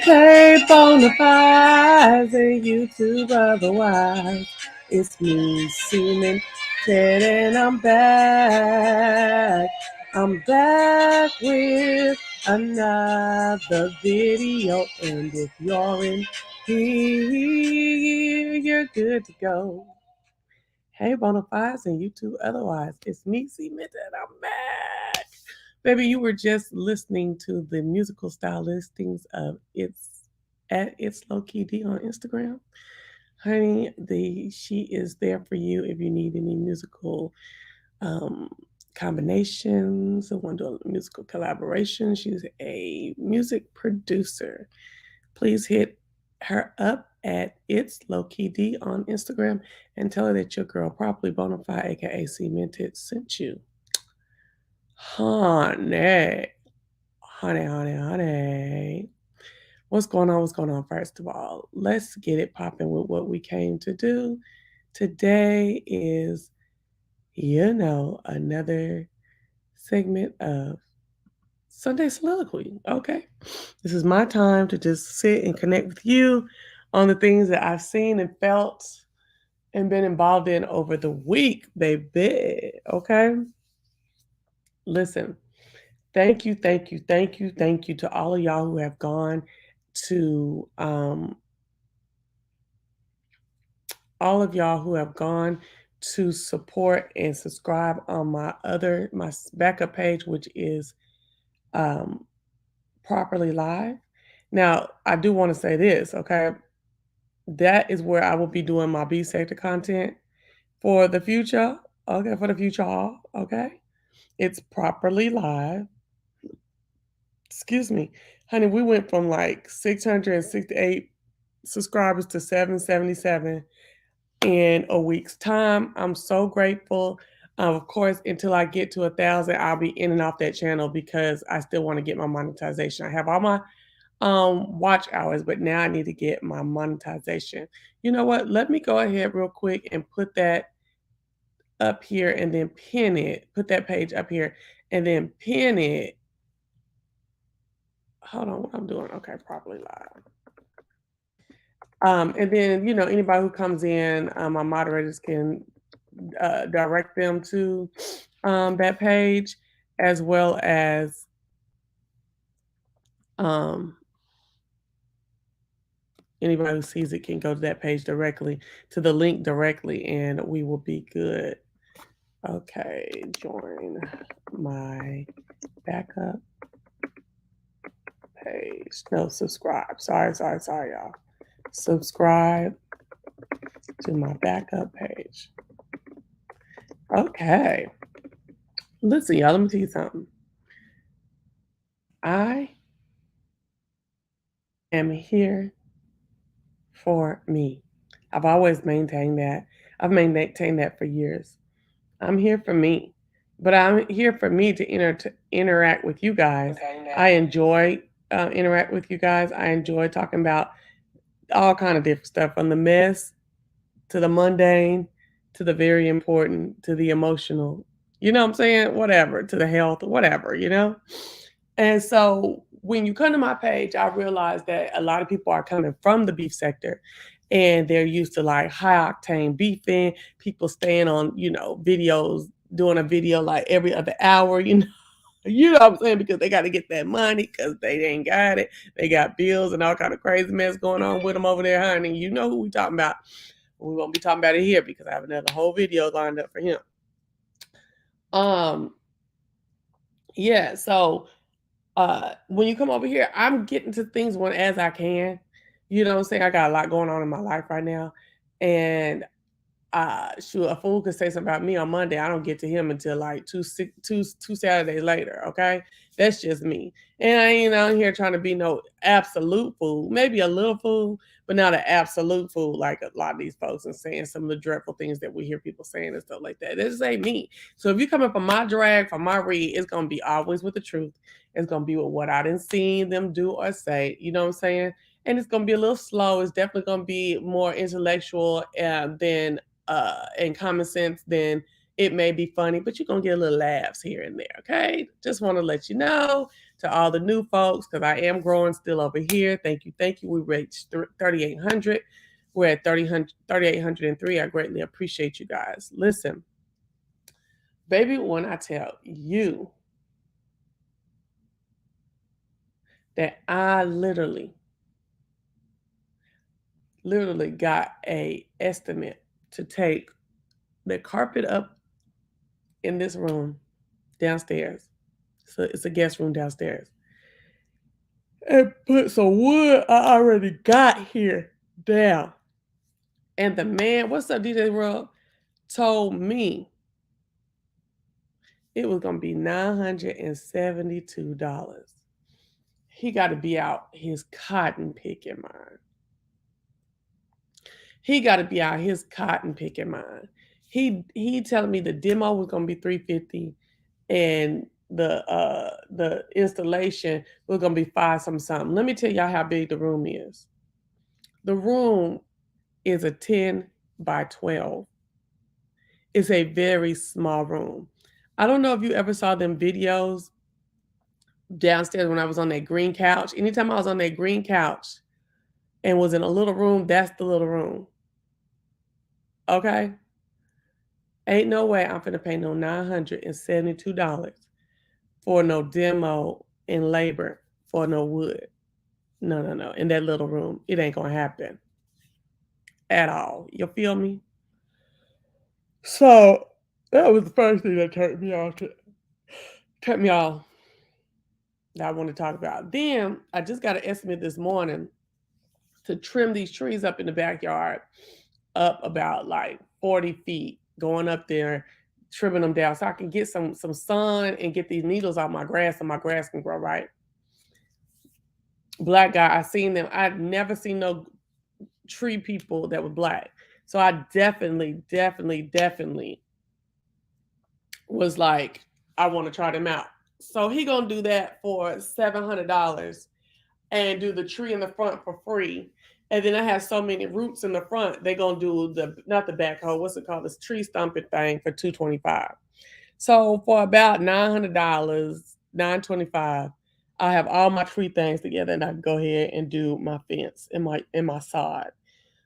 Hey, Bonafides and YouTube otherwise. It's me, Cemented, and I'm back. I'm back with another video, and if you're in here, you're good to go. Hey, Bonafides and YouTube otherwise. It's me, Cemented, and I'm back. Baby, you were just listening to the musical style listings of It's Low Key D on Instagram. Honey, she is there for you if you need any musical um, combinations or want to do a musical collaboration. She's a music producer. Please hit her up at It's Low Key D on Instagram and tell her that your girl Properly Bonafide, aka Cemented, sent you. Honey. Honey. What's going on? What's going on? First of all, let's get it popping with what we came to do. Today is, another segment of Sunday Soliloquy. Okay. This is my time to just sit and connect with you on the things that I've seen and felt and been involved in over the week, baby. Okay. Listen, thank you to all of y'all who have gone to all of y'all who have gone to support and subscribe on my backup page, which is um, Properly Live. Now, I do want to say this, okay? That is where I will be doing my B sector content for the future. Okay, for the future, okay? It's Properly Live. Excuse me. Honey, we went from like 668 subscribers to 777 in a week's time. I'm so grateful. Of course, until I get to 1,000, I'll be in and off that channel because I still want to get my monetization. I have all my watch hours, but now I need to get my monetization. You know what? Let me go ahead real quick and put that up here and then pin it. Put that page up here and then pin it. Hold on, what I'm doing? Okay, Properly Live. And then, anybody who comes in, my moderators can direct them to that page, as well as um, anybody who sees it can go to that page directly, to the link directly, and we will be good. Okay, join my backup page. No, subscribe. Sorry, y'all. Subscribe to my backup page. Okay. Listen, y'all, let me tell you something. I am here for me. I've always maintained that. I've maintained that for years. I'm here for me, but I'm here for me to interact with you guys. I enjoy interact with you guys. I enjoy talking about all kind of different stuff, from the mess to the mundane to the very important to the emotional. You know what I'm saying? Whatever, to the health, whatever. And so when you come to my page, I realize that a lot of people are coming from the beef sector and they're used to like high octane beefing, people staying on, videos, doing a video like every other hour, You know what I'm saying? Because they got to get that money because they ain't got it. They got bills and all kind of crazy mess going on with them over there, honey. You know who we talking about. We won't be talking about it here because I have another whole video lined up for him. Um, yeah, so when you come over here, I'm getting to things one as I can. You know what I'm saying? I got a lot going on in my life right now. And shoot, a fool could say something about me on Monday. I don't get to him until like two Saturdays later. Okay, that's just me. And I ain't out here trying to be no absolute fool. Maybe a little fool, but not an absolute fool like a lot of these folks and saying some of the dreadful things that we hear people saying and stuff like that. This just ain't me. So if you coming from my drag, from my read, it's gonna be always with the truth. It's gonna be with what I didn't see them do or say. You know what I'm saying? And it's gonna be a little slow. It's definitely gonna be more intellectual than and common sense than It may be funny, but you're going to get a little laughs here and there, okay? Just want to let you know, to all the new folks, because I am growing still over here. Thank you, thank you. We reached 3,800. We're at 3,803. I greatly appreciate you guys. Listen, baby, when I tell you that I literally got a estimate to take the carpet up in this room downstairs. So it's a guest room downstairs. And put some wood I already got here down. And the man, what's up, DJ Rub, told me it was gonna be $972. He got to be out his cotton picking mind. He got to be out his cotton picking mind. He telling me the demo was gonna be $350, and the installation was gonna be five something. Let me tell y'all how big the room is. The room is a 10 by 12. It's a very small room. I don't know if you ever saw them videos downstairs when I was on that green couch. Anytime I was on that green couch and was in a little room, that's the little room. Okay? Ain't no way I'm finna pay no $972 for no demo and labor for no wood. No. In that little room, it ain't gonna happen at all. You feel me? So that was the first thing that turned me off that I want to talk about. Then I just got an estimate this morning to trim these trees up in the backyard up about like 40 feet, going up there, trimming them down so I can get some sun and get these needles out my grass so my grass can grow right. Black guy, I seen them. I'd never seen no tree people that were black. So I definitely was like, I want to try them out. So he gonna do that for $700 and do the tree in the front for free. And then I have so many roots in the front, they gonna do not the backhoe, what's it called? This tree stumping thing for $225. So for about $900, $925, I have all my tree things together and I can go ahead and do my fence and my sod.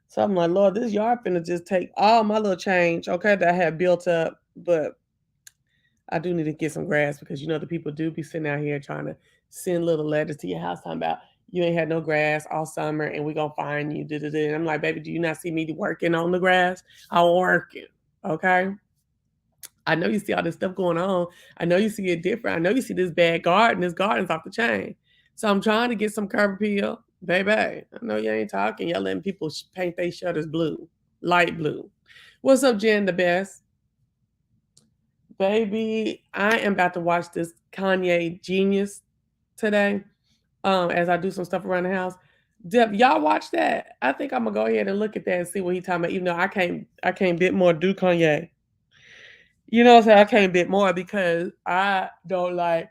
So I'm like, Lord, this yard finna just take all my little change, okay, that I had built up, but I do need to get some grass because the people do be sitting out here trying to send little letters to your house talking about you ain't had no grass all summer and we gonna find you. And I'm like, baby, do you not see me working on the grass? I'm working, okay? I know you see all this stuff going on. I know you see it different. I know you see this bad garden. This garden's off the chain. So I'm trying to get some curb appeal. Baby, I know you ain't talking. Y'all letting people paint their shutters blue, light blue. What's up, Jen the best? Baby, I am about to watch this Kanye Genius today as I do some stuff around the house. Deb, y'all watch that? I think I'm gonna go ahead and look at that and see what he's talking about, even though I can't bit more do Kanye. You know what I'm saying? I can't bit more because I don't like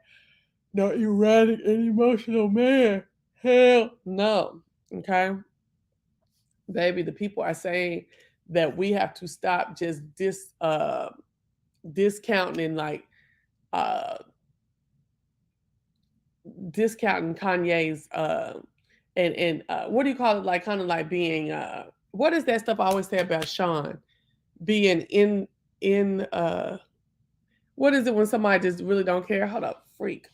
no erratic and emotional man. Hell no. Okay. Baby, the people are saying that we have to stop just discounting like discounting Kanye's and what do you call it? Like kind of like being what is that stuff I always say about Sean? Being in what is it when somebody just really don't care? Hold up, freak.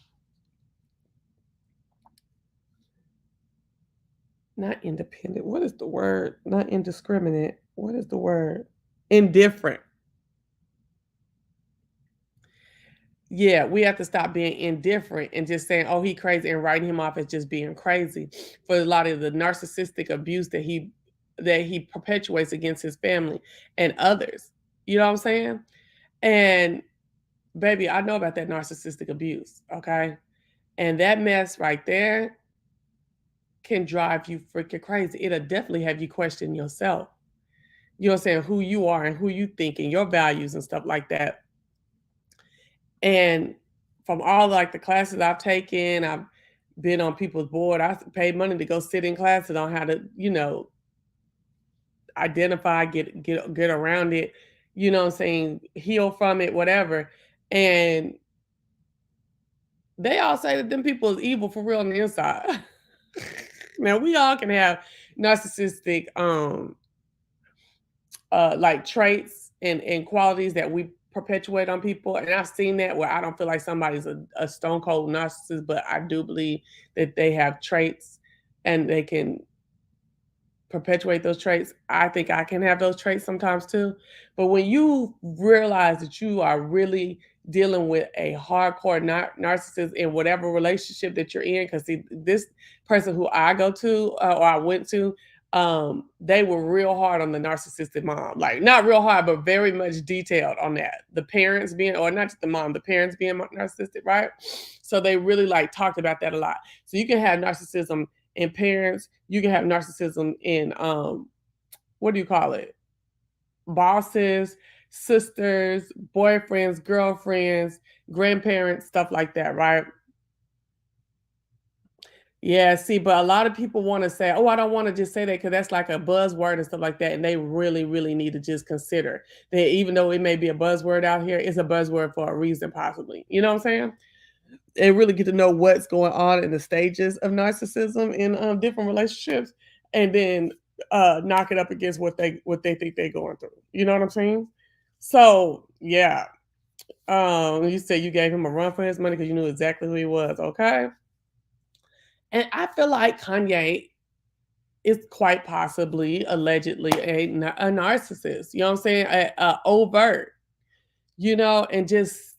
Not independent. What is the word? Not indiscriminate. What is the word? Indifferent. Yeah, we have to stop being indifferent and just saying, "Oh, he crazy," and writing him off as just being crazy for a lot of the narcissistic abuse that he perpetuates against his family and others. You know what I'm saying? And baby, I know about that narcissistic abuse, okay? And that mess right there can drive you freaking crazy. It'll definitely have you question yourself. You know what I'm saying? Who you are and who you think and your values and stuff like that. And from all like the classes I've taken, I've been on people's board. I paid money to go sit in classes on how to, identify, get around it, you know what I'm saying, heal from it, whatever. And they all say that them people is evil for real on the inside. Now we all can have narcissistic like traits and qualities that we perpetuate on people. And I've seen that where I don't feel like somebody's a stone cold narcissist, but I do believe that they have traits and they can perpetuate those traits. I think I can have those traits sometimes too. But when you realize that you are really dealing with a hardcore narcissist in whatever relationship that you're in, because this person who I go to or I went to, they were real hard on the narcissistic mom. Like not real hard, but very much detailed on that. The parents being, or not just the mom, the parents being narcissistic, right? So they really like talked about that a lot. So you can have narcissism in parents, you can have narcissism in what do you call it? Bosses, sisters, boyfriends, girlfriends, grandparents, stuff like that, right? Yeah, see, but a lot of people want to say, oh, I don't want to just say that because that's like a buzzword and stuff like that. And they really, really need to just consider that even though it may be a buzzword out here, it's a buzzword for a reason, possibly. You know what I'm saying? And really get to know what's going on in the stages of narcissism in different relationships, and then knock it up against what they think they're going through. You know what I'm saying? So yeah, you said you gave him a run for his money because you knew exactly who he was. Okay, and I feel like Kanye is quite possibly, allegedly, a narcissist. You know what I'm saying? A overt. You know, and just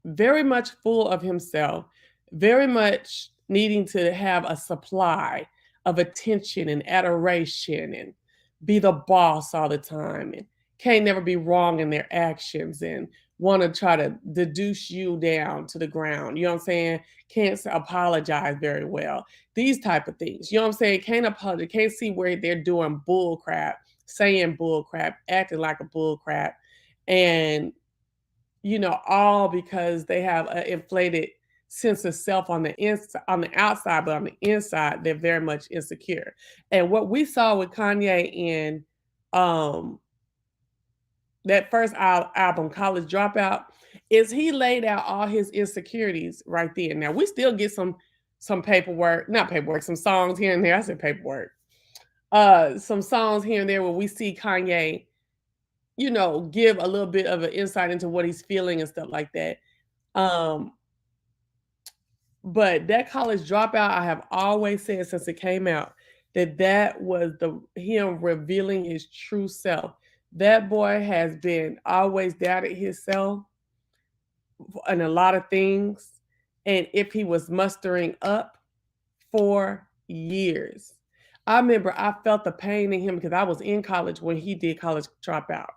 very much full of himself, very much needing to have a supply of attention and adoration and be the boss all the time and can't never be wrong in their actions and want to try to deduce you down to the ground. You know what I'm saying? Can't apologize very well. These type of things. You know what I'm saying? Can't apologize. Can't see where they're doing bull crap, saying bull crap, acting like a bull crap. And all because they have an inflated sense of self on the inside, on the outside, but on the inside, they're very much insecure. And what we saw with Kanye in um, that first album, College Dropout, is he laid out all his insecurities right there. Now we still get some paperwork, not paperwork, some songs here and there. I said paperwork. Some songs here and there where we see Kanye give a little bit of an insight into what he's feeling and stuff like that. Um, but that College Dropout, I have always said since it came out that was the him revealing his true self. That boy has been always doubted himself and a lot of things. And if he was mustering up for years. I remember I felt the pain in him because I was in college when he did College Dropout.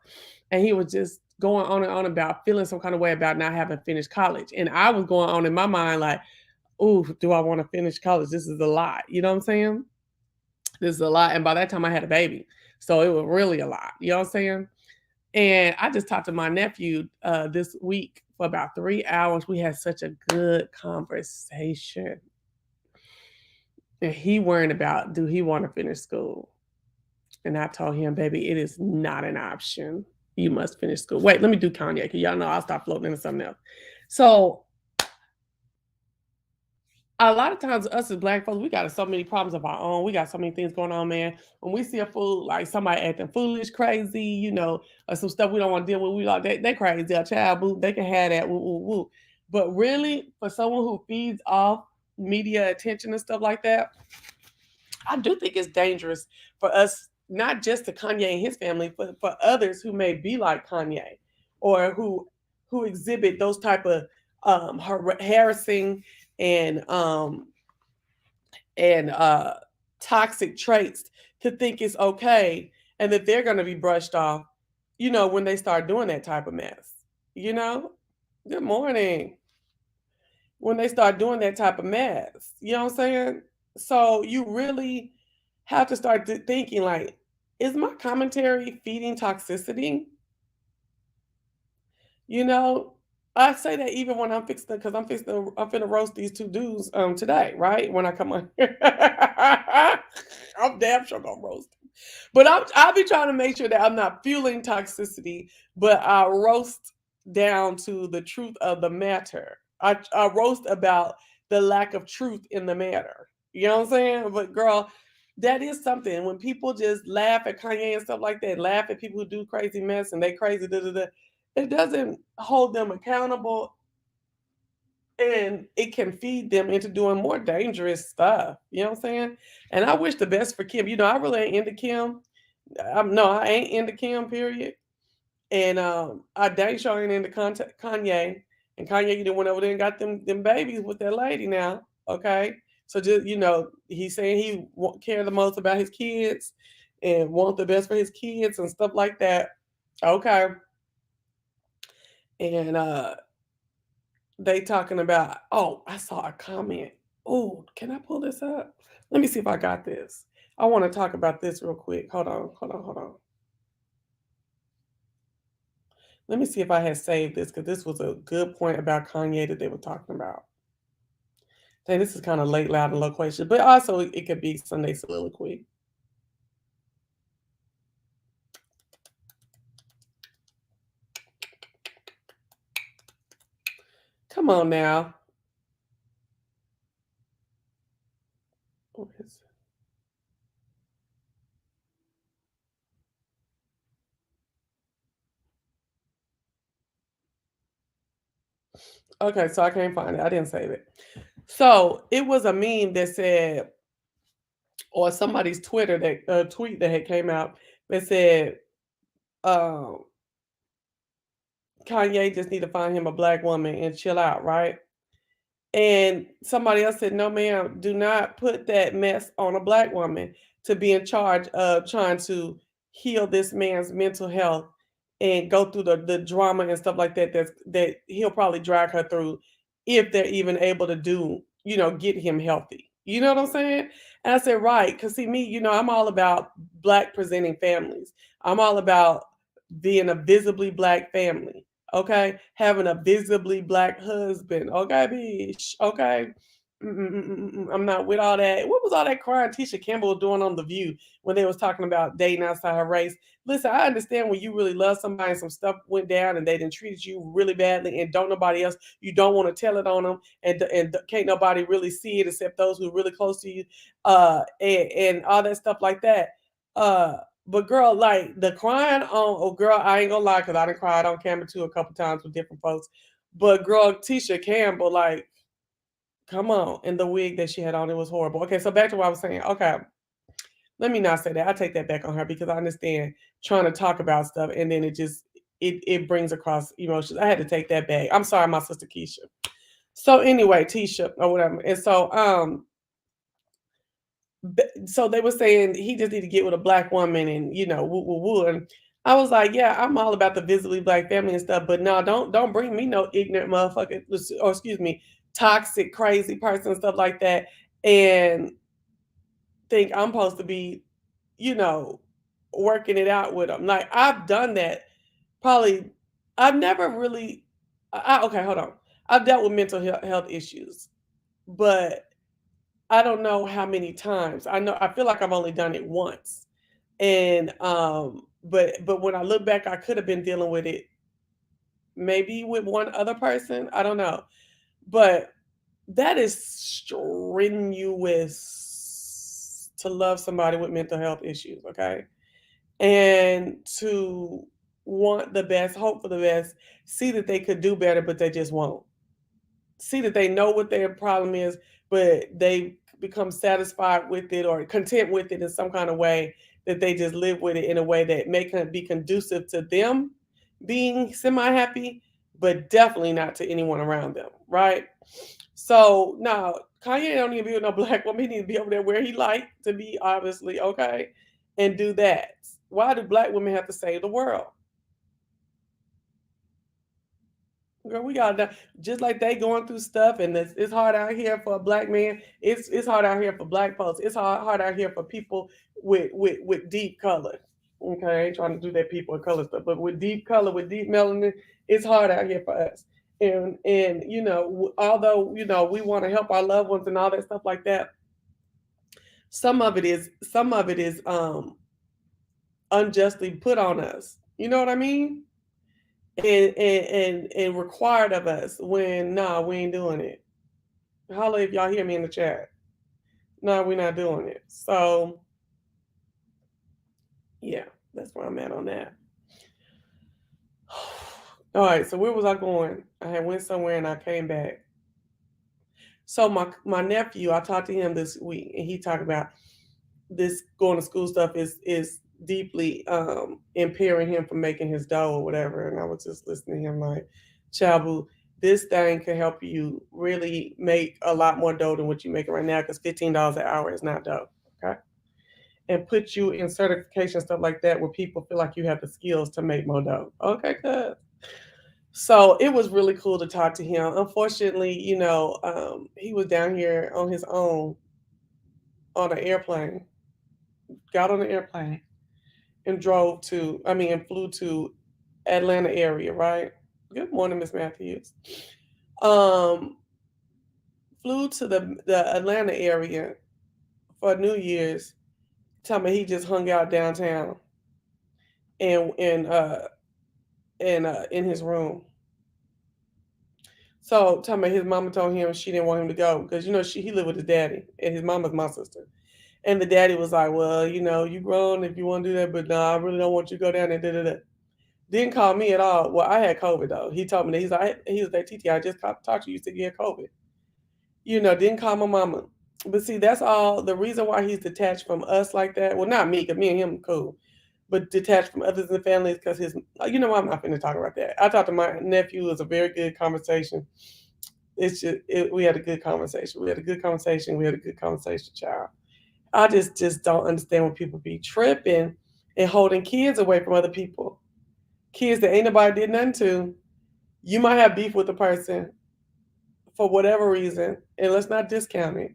And he was just going on and on about feeling some kind of way about not having finished college. And I was going on in my mind like, ooh, do I want to finish college? This is a lot. You know what I'm saying? This is a lot. And by that time I had a baby. So it was really a lot. You know what I'm saying? And I just talked to my nephew this week for about 3 hours. We had such a good conversation. And he worrying about, do he want to finish school? And I told him, baby, it is not an option. You must finish school. Wait, let me do Kanye because y'all know I'll stop floating into something else. So a lot of times us as black folks, we got so many problems of our own. We got so many things going on, man. When we see a fool, like somebody acting foolish, crazy, or some stuff we don't want to deal with, we like they crazy, a child, boo, they can have that, woo, woo, woo. But really, for someone who feeds off media attention and stuff like that, I do think it's dangerous for us, not just to Kanye and his family, but for others who may be like Kanye or who exhibit those type of harassing and toxic traits, to think it's okay and that they're going to be brushed off, when they start doing that type of mess. Good morning. When they start doing that type of mess, you know what I'm saying? So you really have to start thinking like, is my commentary feeding toxicity? You know, I say that even when I'm fixing because I'm finna roast these two dudes today, right? When I come on here. I'm damn sure gonna roast them. But I'll be trying to make sure that I'm not fueling toxicity, but I roast down to the truth of the matter. I roast about the lack of truth in the matter. You know what I'm saying? But girl, that is something. When people just laugh at Kanye and stuff like that, laugh at people who do crazy mess and they crazy, da, da, da, it doesn't hold them accountable, and it can feed them into doing more dangerous stuff. You know what I'm saying? And I wish the best for Kim. I really ain't into Kim. No, I ain't into Kim, period. And I dang sure ain't into Kanye. And Kanye, went over there and got them babies with that lady now. Okay. So just, he's saying he care the most about his kids and want the best for his kids and stuff like that. Okay. And they talking about, oh, I saw a comment. Oh, can I pull this up? Let me see if I got this. I want to talk about this real quick. Hold on, hold on, hold on. Let me see if I had saved this because this was a good point about Kanye that they were talking about. Hey, this is kind of late, loud, and loquacious, but also it could be Sunday soliloquy. Come on now. What is it? Okay, so I can't find it. I didn't save it. So it was a meme that said, or somebody's Twitter that tweet that had came out that said, um, Kanye just need to find him a black woman and chill out, right? And somebody else said, no, ma'am, do not put that mess on a black woman to be in charge of trying to heal this man's mental health and go through the drama and stuff like that that he'll probably drag her through if they're even able to get him healthy. You know what I'm saying? And I said, right, because see me, I'm all about black presenting families. I'm all about being a visibly black family. Okay, having a visibly black husband. Okay, bitch. Okay. I'm not with all that. What was all that crying Tisha Campbell doing on The View when they was talking about dating outside her race? Listen, I understand when you really love somebody and some stuff went down and they didn't treat you really badly and don't nobody else, you don't want to tell it on them and can't nobody really see it except those who are really close to you, and all that stuff like that. But girl, like the crying on, oh girl, I ain't gonna lie, because I done cried on camera too a couple times with different folks. But girl, Tisha Campbell, like, come on. And the wig that she had on, it was horrible. Okay, so back to what I was saying. Okay. Let me not say that. I take that back on her because I understand trying to talk about stuff and then it brings across emotions. I had to take that back. I'm sorry, my sister Keisha. So anyway, Tisha or whatever. And so they were saying he just need to get with a black woman and woo woo woo. And I was like, yeah, I'm all about the visibly black family and stuff, but no, don't bring me no ignorant motherfucker, or excuse me, toxic, crazy person and stuff like that, and think I'm supposed to be, you know, working it out with them. Like I've done that. Probably, I've never really. Okay, hold on. I've dealt with mental health issues, but I don't know how many times. I feel like I've only done it once. And but when I look back, I could have been dealing with it maybe with one other person. I don't know. But that is strenuous to love somebody with mental health issues, okay? And to want the best, hope for the best, see that they could do better, but they just won't. See that they know what their problem is, but they become satisfied with it or content with it in some kind of way that they just live with it in a way that may be conducive to them being semi-happy, but definitely not to anyone around them, right? So now Kanye don't need to be with no black woman. He need to be over there where he like to be, obviously, okay, and do that. Why do black women have to save the world? Girl, we got that. Just like they going through stuff, and it's hard out here for a black man. It's hard out here for black folks. It's hard out here for people with deep color. Okay, I ain't trying to do that people of color stuff, but with deep color, with deep melanin, it's hard out here for us. And although we want to help our loved ones and all that stuff like that, some of it is unjustly put on us. You know what I mean? And required of us when nah, we ain't doing it. Holla if y'all hear me in the chat. No, we're not doing it. So yeah, that's where I'm at on that. All right, so where was I going? I had went somewhere and I came back. So my nephew, I talked to him this week, and he talked about this going to school stuff is deeply impairing him from making his dough or whatever. And I was just listening to him like, Chabu, this thing can help you really make a lot more dough than what you're making right now because $15 an hour is not dough. Okay. And put you in certification stuff like that where people feel like you have the skills to make more dough. Okay, good. So it was really cool to talk to him. Unfortunately, he was down here on his own on an airplane, got on the airplane and and flew to Atlanta area, right? Good morning, Miss Matthews. Um, Flew to the Atlanta area for New Year's. Tell me he just hung out downtown and in his room. So tell me his mama told him she didn't want him to go because he lived with his daddy and his mama's my sister. And the daddy was like, well, you grown if you want to do that, but no, I really don't want you to go down there. Da, da, da. Didn't call me at all. Well, I had COVID though. He told me that he was like, TT, I just talked to you. You said you had COVID. Didn't call my mama. But see, that's all the reason why he's detached from us like that. Well, not me, because me and him cool. But detached from others in the family is because I'm not going to talk about that. I talked to my nephew. It was a very good conversation. We had a good conversation. We had a good conversation. We had a good conversation, child. I just don't understand when people be tripping and holding kids away from other people. Kids that ain't nobody did nothing to. You might have beef with the person for whatever reason, and let's not discount it.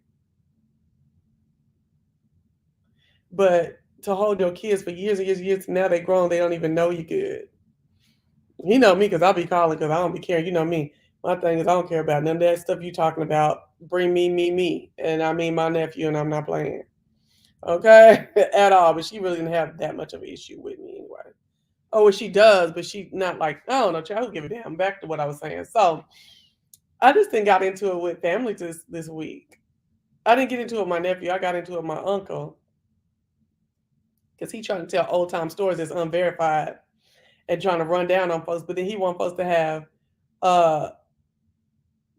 But to hold your kids for years and years and years, now they grown, they don't even know you good. You know me because I'll be calling because I don't be caring. You know me. My thing is I don't care about none of that stuff you talking about. Bring me. And I mean my nephew, and I'm not playing. Okay? At all. But she really didn't have that much of an issue with me anyway. Oh, well, she does, but she not like, I don't know, child, who give a damn. Back to what I was saying. So I just then got into it with family this week. I didn't get into it with my nephew. I got into it with my uncle because he trying to tell old time stories that's unverified and trying to run down on folks. But then he wants folks to have uh,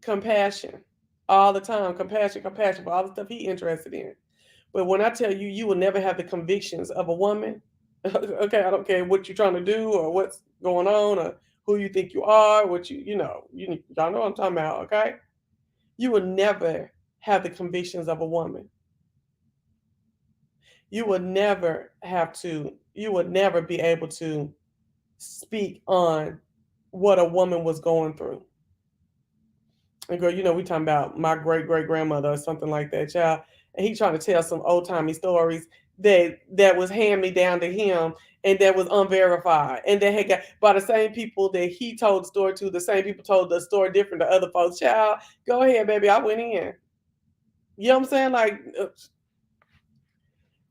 compassion all the time, compassion for all the stuff he interested in. But when I tell you, you will never have the convictions of a woman. Okay, I don't care what you're trying to do or what's going on or who you think you are, y'all know what I'm talking about, okay? You will never have the convictions of a woman. You would never be able to speak on what a woman was going through. And girl, we talking about my great great grandmother or something like that, child. And he trying to tell some old timey stories that was hand me down to him and that was unverified and that had got by the same people that he told the story to. The same people told the story different to other folks. Child, go ahead, baby. I went in. You know what I'm saying? Like,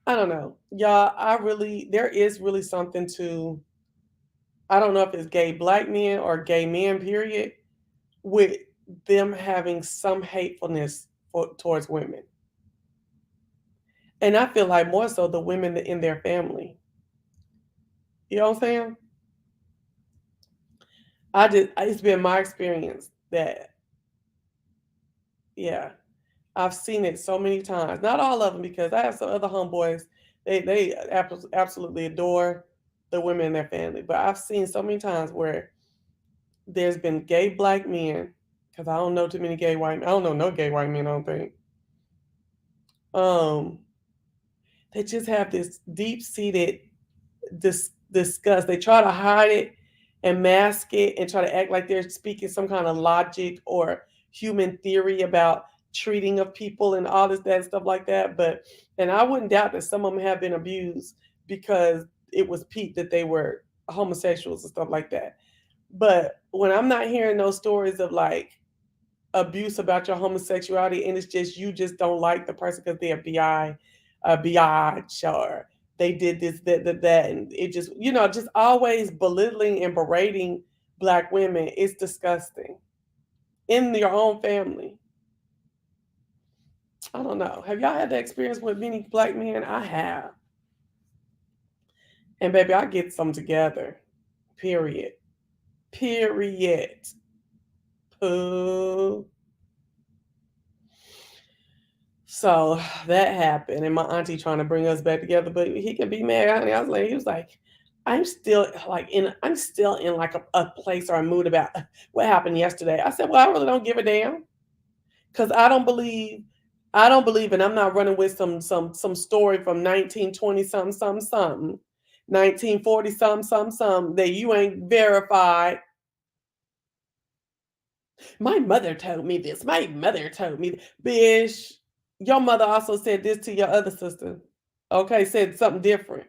I don't know, y'all. There is really something to. I don't know if it's gay black men or gay men, period, with them having some hatefulness towards women. And I feel like more so the women in their family. You know what I'm saying? It's been my experience that, yeah, I've seen it so many times. Not all of them, because I have some other homeboys. They absolutely adore the women in their family. But I've seen so many times where there's been gay black men, because I don't know too many gay white men. I don't know no gay white men, I don't think. Um, they just have this deep-seated disgust. They try to hide it and mask it and try to act like they're speaking some kind of logic or human theory about treating of people and all that stuff like that. And I wouldn't doubt that some of them have been abused because it was peeped that they were homosexuals and stuff like that. But when I'm not hearing those stories of like abuse about your homosexuality and it's just you just don't like the person because they're biatch or they did this, that, and it just, just always belittling and berating Black women is disgusting in your own family. I don't know. Have y'all had that experience with many Black men? I have. And baby, I get some together. Period. Period. Pooh. So that happened, and my auntie trying to bring us back together, but he can be mad. Honey. He was like, I'm still in like a place or a mood about what happened yesterday. I said, well, I really don't give a damn because I don't believe, and I'm not running with some story from 1920 something, 1940 something that you ain't verified. My mother told me this. My mother told me, bitch. Your mother also said this to your other sister. Okay, said something different.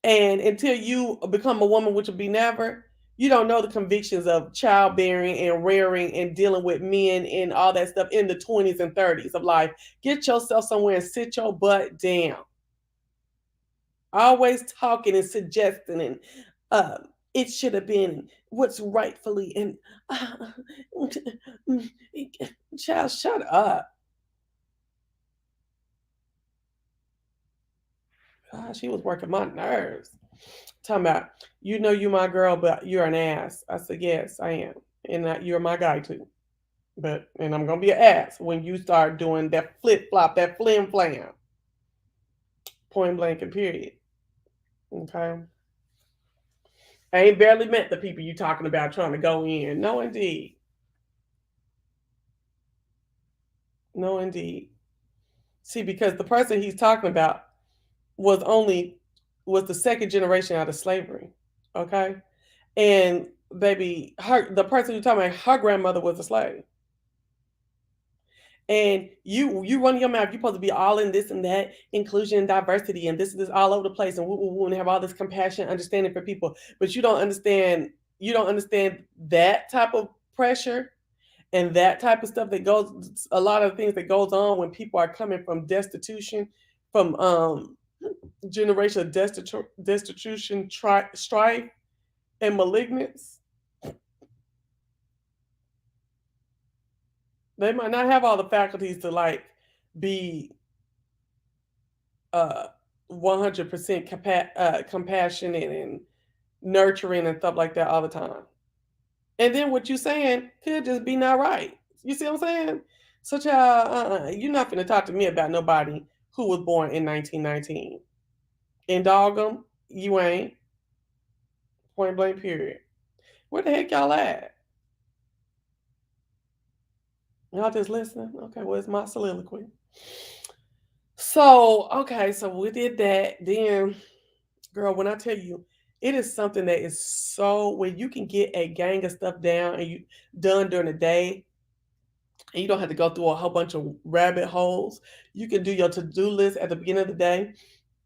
And until you become a woman, which will be never, you don't know the convictions of childbearing and rearing and dealing with men and all that stuff in the 20s and 30s of life. Get yourself somewhere and sit your butt down. Always talking and suggesting and uh, it should have been what's rightfully and child, shut up. God, she was working my nerves. Talking about, you my girl, but you're an ass. I said, yes, I am. And you're my guy too. And I'm going to be an ass when you start doing that flip flop, that flim flam. Point blank and period. Okay. I ain't barely met the people you talking about trying to go in. No, indeed. No, indeed. See, because the person he's talking about was only was the second generation out of slavery. Okay. And baby, the person you're talking about, her grandmother was a slave. And you run your mouth, you're supposed to be all in this and that, inclusion and diversity, and this all over the place, and and have all this compassion, understanding for people. But you don't understand that type of pressure and that type of stuff that goes, a lot of things that goes on when people are coming from destitution, from generation of destitution, strife, and malignance. They might not have all the faculties to like be uh 100% compassionate and nurturing and stuff like that all the time. And then what you saying could just be not right. You see what I'm saying? Such a you're not gonna talk to me about nobody who was born in 1919. And dog 'em, you ain't. Point blank period. Where the heck y'all at? Y'all just listening? Okay, well, it's my soliloquy. So, okay, so we did that. Then, girl, when I tell you, it is something that is so when you can get a gang of stuff down and you done during the day, and you don't have to go through a whole bunch of rabbit holes. You can do your to-do list at the beginning of the day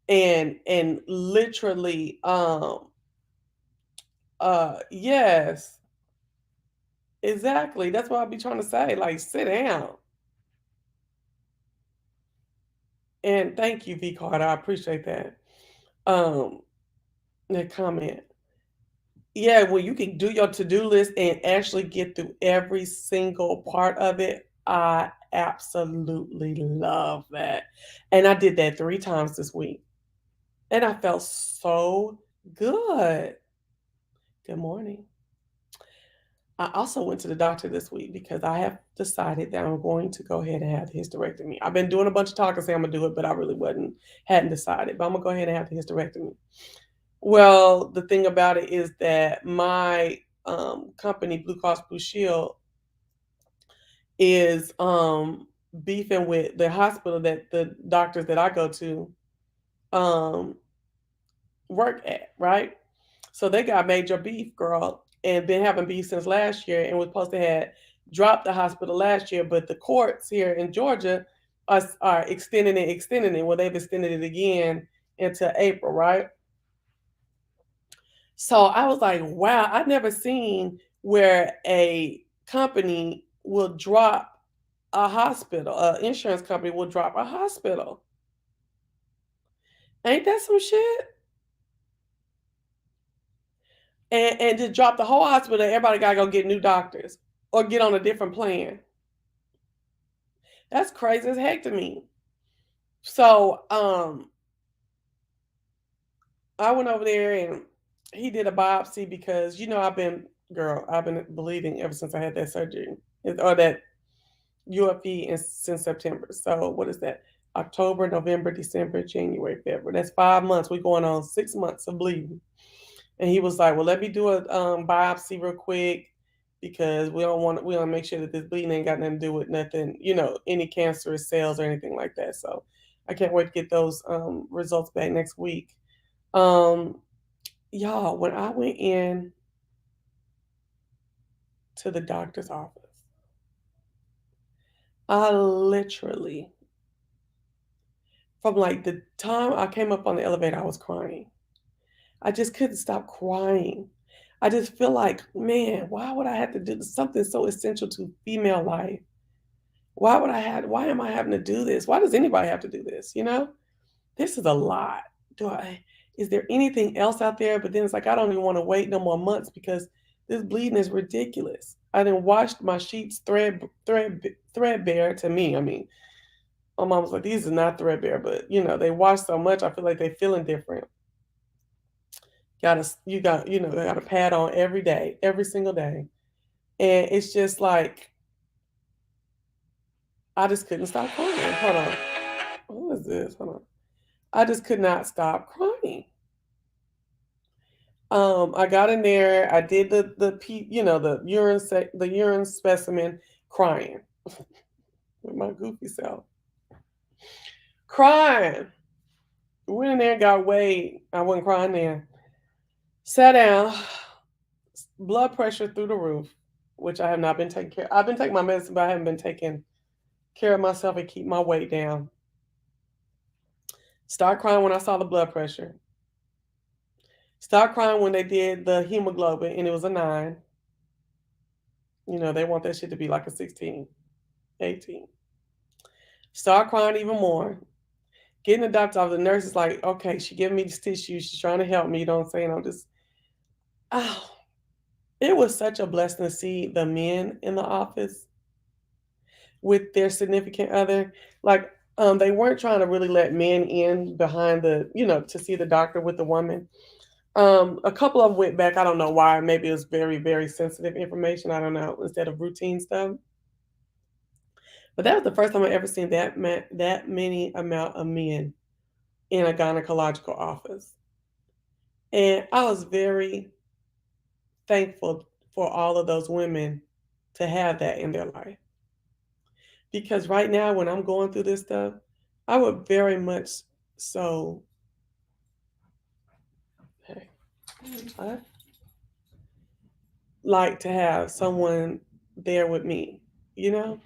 and literally yes, exactly. That's what I'll be trying to say. Like, sit down. And thank you, V Card. I appreciate that. Um, that comment. Yeah, well, you can do your to-do list and actually get through every single part of it. I absolutely love that. And I did that 3 times this week. And I felt so good. Good morning. I also went to the doctor this week because I have decided that I'm going to go ahead and have the hysterectomy. I've been doing a bunch of talking saying I'm gonna do it, but I really hadn't decided. But I'm gonna go ahead and have the hysterectomy. Well, the thing about it is that my company, Blue Cross Blue Shield, is beefing with the hospital that the doctors that I go to um, work at, right? So they got major beef, girl, and been having beef since last year, and was supposed to have dropped the hospital last year, but the courts here in Georgia are extending it. Well, they've extended it again into April, right? So I was like, wow, I've never seen where a company will drop a hospital, an insurance company will drop a hospital. Ain't that some shit? And just drop the whole hospital. Everybody gotta go get new doctors or get on a different plan. That's crazy as heck to me. So I went over there and he did a biopsy because I've been bleeding ever since I had that surgery or that UFE since September. So what is that? October, November, December, January, February. That's 5 months. We're going on 6 months of bleeding. And he was like, "Well, let me do a biopsy real quick because we don't make sure that this bleeding ain't got nothing to do with nothing, any cancerous cells or anything like that." So I can't wait to get those results back next week. Um, y'all, when I went in to the doctor's office, I literally, from like the time I came up on the elevator, I was crying. I just couldn't stop crying. I just feel like, man, why would I have to do something so essential to female life? Why am I having to do this? Why does anybody have to do this? This is a lot. Is there anything else out there? But then it's like, I don't even want to wait no more months because this bleeding is ridiculous. I didn't washed my sheets threadbare to me. I mean, my mom was like, these are not threadbare, but they wash so much. I feel like they feeling different. Got a pad on every day, every single day. And it's just like, I just couldn't stop crying. Hold on. What is this? Hold on. I just could not stop crying. I got in there. I did the urine specimen, crying with my goofy self, crying. Went in there, got weighed. I wasn't crying there. Sat down. Blood pressure through the roof, which I have not been taking care. I've been taking my medicine, but I haven't been taking care of myself and keep my weight down. Start crying when I saw the blood pressure. Start crying when they did the hemoglobin and it was a 9. They want that shit to be like a 16, 18. Start crying even more. Getting the doctor off, the nurse is like, okay, she giving me this tissue. She's trying to help me. You know what I'm saying? Oh, it was such a blessing to see the men in the office with their significant other. Like, they weren't trying to really let men in behind to see the doctor with the woman. A couple of them went back. I don't know why. Maybe it was very, very sensitive information. I don't know. Instead of routine stuff. But that was the first time I ever seen that many amount of men in a gynecological office, and I was very thankful for all of those women to have that in their life. Because right now, when I'm going through this stuff, I would very much so. Hey, I like to have someone there with me, you know?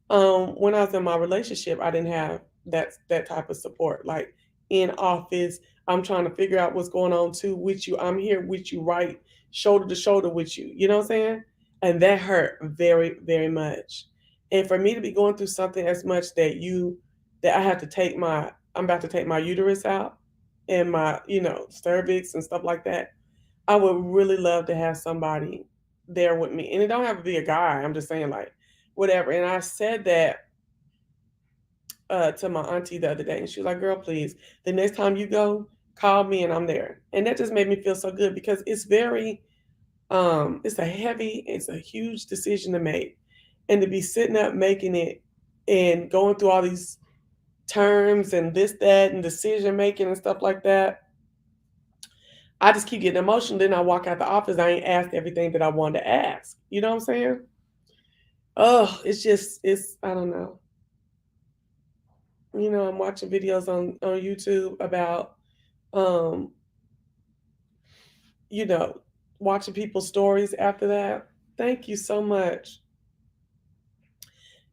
When I was in my relationship, I didn't have that type of support. Like in office, I'm trying to figure out what's going on too with you. I'm here with you, right, shoulder to shoulder with you. You know what I'm saying? And that hurt very, very much. And for me to be going through something as much that I have to I'm about to take my uterus out and my, cervix and stuff like that. I would really love to have somebody there with me. And it don't have to be a guy. I'm just saying like whatever. And I said that to my auntie the other day, and she was like, "Girl, please, the next time you go, call me and I'm there." And that just made me feel so good because it's a huge decision to make, and to be sitting up making it and going through all these terms and this, that, and decision making and stuff like that. I just keep getting emotional. Then I walk out the office. I ain't asked everything that I wanted to ask. You know what I'm saying? Oh, it's I don't know. I'm watching videos on YouTube about, um, you know, watching people's stories after that. Thank you so much.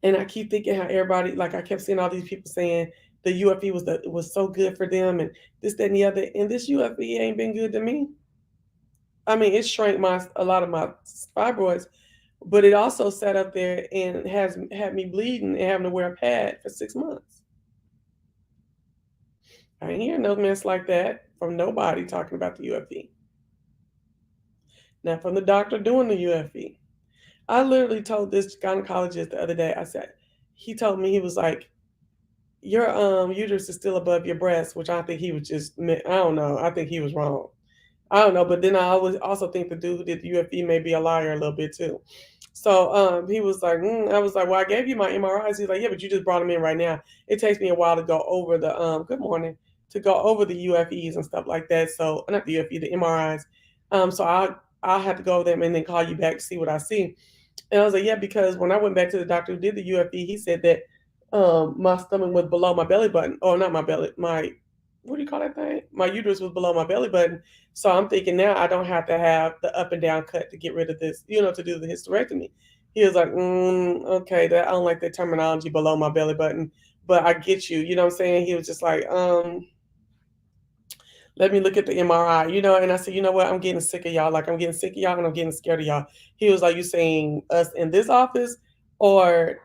And I keep thinking how everybody, like I kept seeing all these people saying the UFE was so good for them and this, that, and the other. And this UFE ain't been good to me. I mean, it shrank a lot of my fibroids, but it also sat up there and has had me bleeding and having to wear a pad for 6 months. I ain't hear no mess like that from nobody talking about the UFE. Not from the doctor doing the UFE. I literally told this gynecologist the other day, I said, he told me, he was like, your uterus is still above your breast, which I think he was just, I don't know. I think he was wrong. I don't know, but then I always also think the dude who did the UFE may be a liar a little bit too. So he was like, I was like, well, I gave you my MRIs. He's like, yeah, but you just brought them in right now. It takes me a while to go over the good morning, to go over the UFEs and stuff like that. So not the UFE, the MRIs. So I'll have to go over them and then call you back to see what I see. And I was like, yeah, because when I went back to the doctor who did the UFE, he said that my stomach was below my belly button, or not my belly, my what do you call that thing? My uterus was below my belly button. So I'm thinking now I don't have to have the up and down cut to get rid of this, to do the hysterectomy. He was like, okay, that I don't like that terminology below my belly button, but I get you. You know what I'm saying? He was just like, let me look at the MRI, and I said, you know what, I'm getting sick of y'all. Like, I'm getting sick of y'all and I'm getting scared of y'all. He was like, you saying us in this office or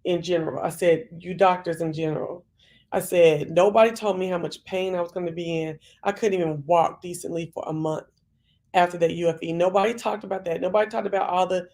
in general? I said, you doctors in general. I said, nobody told me how much pain I was going to be in. I couldn't even walk decently for a month after that UFE. Nobody talked about that. Nobody talked about all the,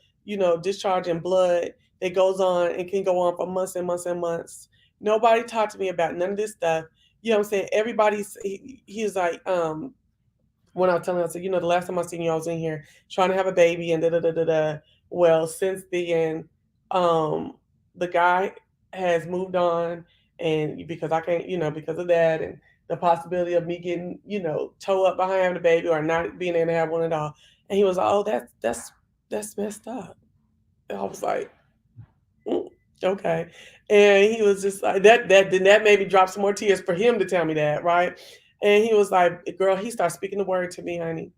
discharge and blood that goes on and can go on for months and months and months. Nobody talked to me about none of this stuff. You know what I'm saying? He's like, when I was telling him, I said, the last time I seen you, I was in here trying to have a baby and da da da da da. Well, since then, the guy has moved on, and because I can't, because of that, and the possibility of me getting, toe up behind having a baby or not being able to have one at all. And he was like, oh, that's messed up. And I was like, mm, okay. And he was just like that made me drop some more tears for him to tell me that, right? And he was like, girl, he started speaking the word to me, honey.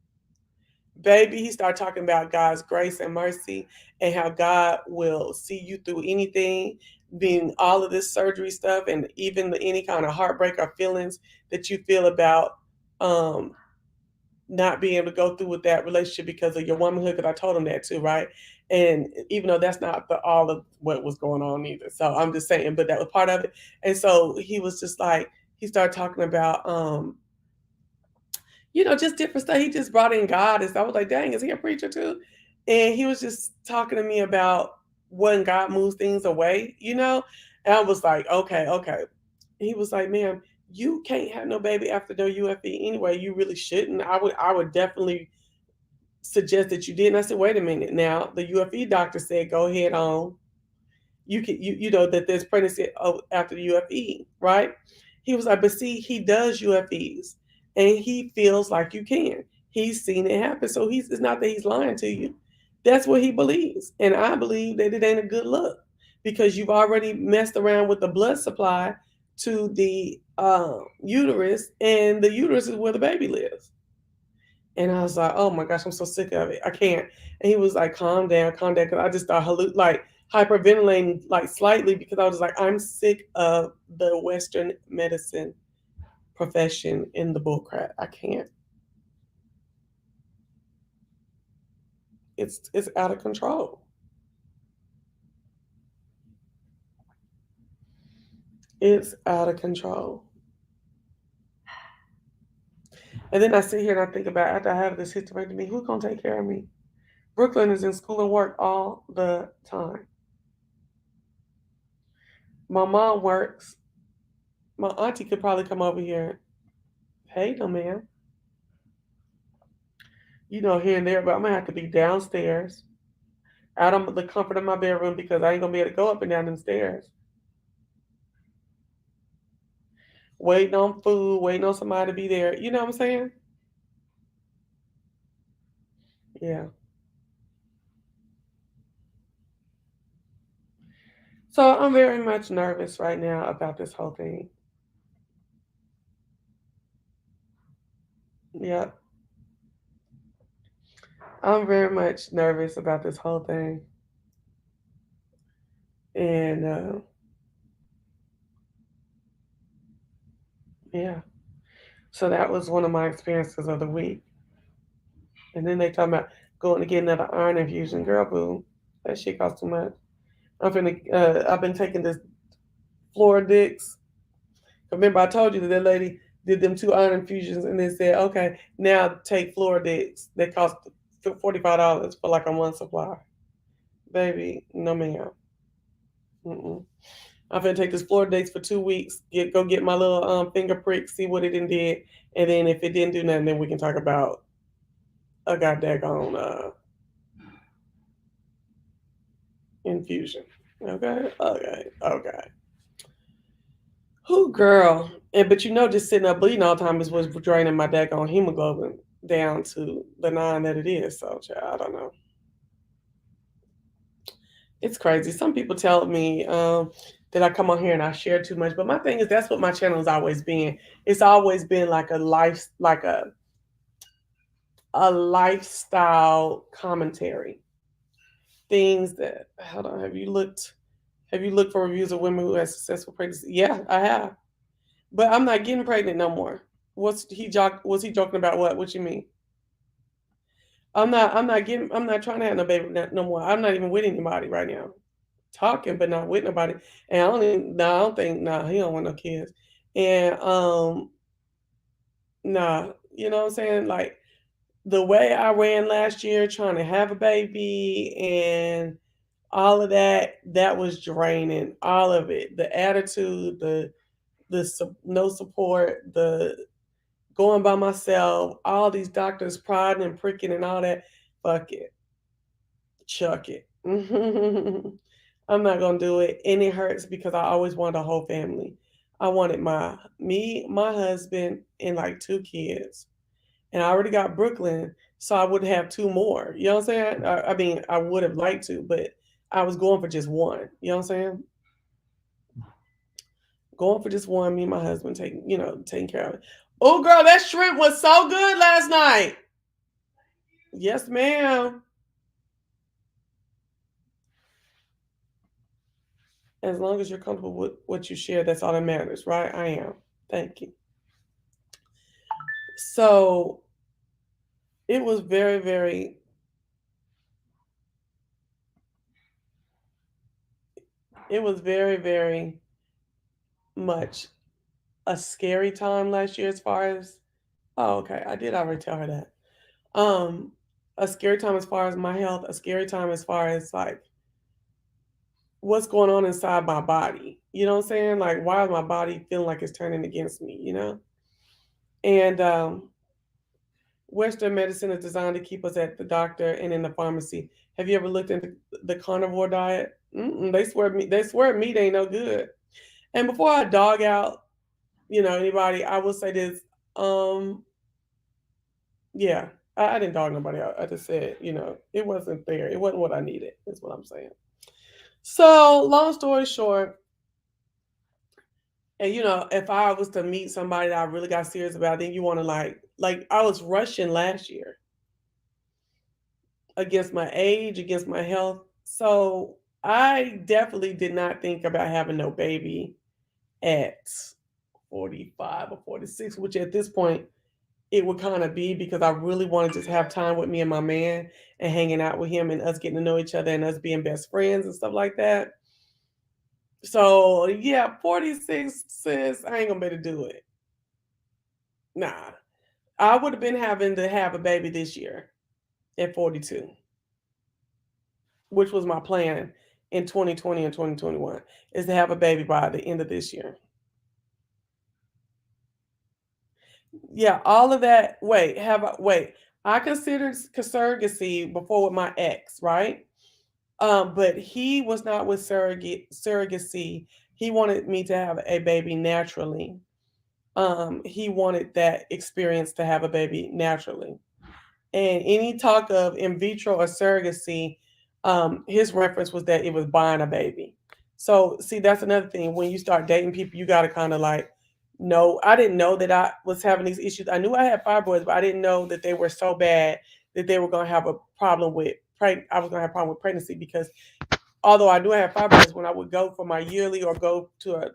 Baby, he started talking about God's grace and mercy and how God will see you through anything, being all of this surgery stuff and even any kind of heartbreak or feelings that you feel about um not being able to go through with that relationship because of your womanhood, because I told him that too, right? And even though that's not all of what was going on either. So I'm just saying, but that was part of it. And so he was just like, he started talking about just different stuff. He just brought in God. And so I was like, dang, is he a preacher too? And he was just talking to me about when God moves things away. And I was like, okay, okay. He was like, ma'am, you can't have no baby after no UFE anyway. You really shouldn't. I would definitely suggest that you did. And I said, wait a minute. Now the UFE doctor said, go ahead on. You can that there's pregnancy after the UFE, right? He was like, but see, he does UFEs and he feels like you can. He's seen it happen. So it's not that he's lying to you. That's what he believes. And I believe that it ain't a good look because you've already messed around with the blood supply to the uterus, and the uterus is where the baby lives. And I was like, oh my gosh, I'm so sick of it. I can't. And he was like, calm down. Cause I just started like hyperventilating like slightly because I was like, I'm sick of the Western medicine profession in the bullcrap. I can't. It's out of control. It's out of control. And then I sit here and I think about after I have this hysterectomy, who's gonna take care of me? Brooklyn is in school and work all the time. My mom works. My auntie could probably come over here. Hey, no ma'am. Here and there, but I'm gonna have to be downstairs, out of the comfort of my bedroom because I ain't gonna be able to go up and down them stairs. Waiting on food, waiting on somebody to be there. You know what I'm saying? Yeah. So I'm very much nervous right now about this whole thing. Yeah. I'm very much nervous about this whole thing. And yeah. So that was one of my experiences of the week. And then they talking about going to get another iron infusion. Girl, boo. That shit costs too much. I've been taking this Floridix. Remember, I told you that lady did them 2 iron infusions, and then said, okay, now take Floradix. They cost $45 for like a month supply. Baby, no ma'am. Mm-mm. I'm gonna take this Floradix for 2 weeks. Go get my little finger prick, see what it did, and then if it didn't do nothing, then we can talk about a goddamn infusion. Okay, okay, okay. Who girl? And but just sitting up bleeding all the time is what's draining my daggone hemoglobin down to the 9 that it is. So child, I don't know. It's crazy. Some people tell me that I come on here and I share too much, but my thing is that's what my channel has always been. It's always been like a lifestyle commentary. Things that hold on, have you looked for reviews of women who had successful pregnancy? Yeah, I have. But I'm not getting pregnant no more. Was he joking about what? What you mean? I'm not trying to have no baby no more. I'm not even with anybody right now. Talking, but not with nobody. And I don't think, he don't want no kids. And you know what I'm saying? Like the way I ran last year trying to have a baby and all of that, that was draining. All of it. The attitude, the no support, the going by myself, all these doctors prodding and pricking and all that. Fuck it. Chuck it. I'm not gonna do it. And it hurts because I always wanted a whole family. I wanted my husband, and like 2 kids. And I already got Brooklyn, so I would have 2 more. You know what I'm saying? I mean, I would have liked to, but I was going for just one. You know what I'm saying? Going for just one, me and my husband taking care of it. Oh girl, that shrimp was so good last night. Yes, ma'am. As long as you're comfortable with what you share, that's all that matters, right? I am. Thank you. So it was very, very, it was very, very much a scary time last year as far as, oh, okay, I did already tell her that. Um, a scary time as far as my health, a scary time as far as like what's going on inside my body. You know what I'm saying? Like, why is my body feeling like it's turning against me, you know? And Western medicine is designed to keep us at the doctor and in the pharmacy. Have you ever looked into the carnivore diet? They swear meat ain't no good. And before I dog out, anybody, I will say this. Um, yeah, I didn't dog nobody out. I just said, it wasn't there. It wasn't what I needed. Is what I'm saying. So, long story short, and if I was to meet somebody that I really got serious about, then you want to like I was rushing last year against my age, against my health. So I definitely did not think about having no baby at 45 or 46, which at this point it would kind of be because I really wanted to just have time with me and my man and hanging out with him and us getting to know each other and us being best friends and stuff like that. So yeah, 46 sis, I ain't gonna be able to do it. Nah. I would have been having to have a baby this year at 42, which was my plan in 2020 and 2021, is to have a baby by the end of this year. Yeah, all of that. Wait. I considered surrogacy before with my ex, right? But he was not with surrogacy. He wanted me to have a baby naturally. He wanted that experience to have a baby naturally. And any talk of in vitro or surrogacy, his reference was that it was buying a baby. So, see, that's another thing. When you start dating people, you got to kind of like know. I didn't know that I was having these issues. I knew I had fibroids, but I didn't know that they were so bad that they were going to have a problem with I was going to have a problem with pregnancy because although I do have fibroids, when I would go for my yearly or go to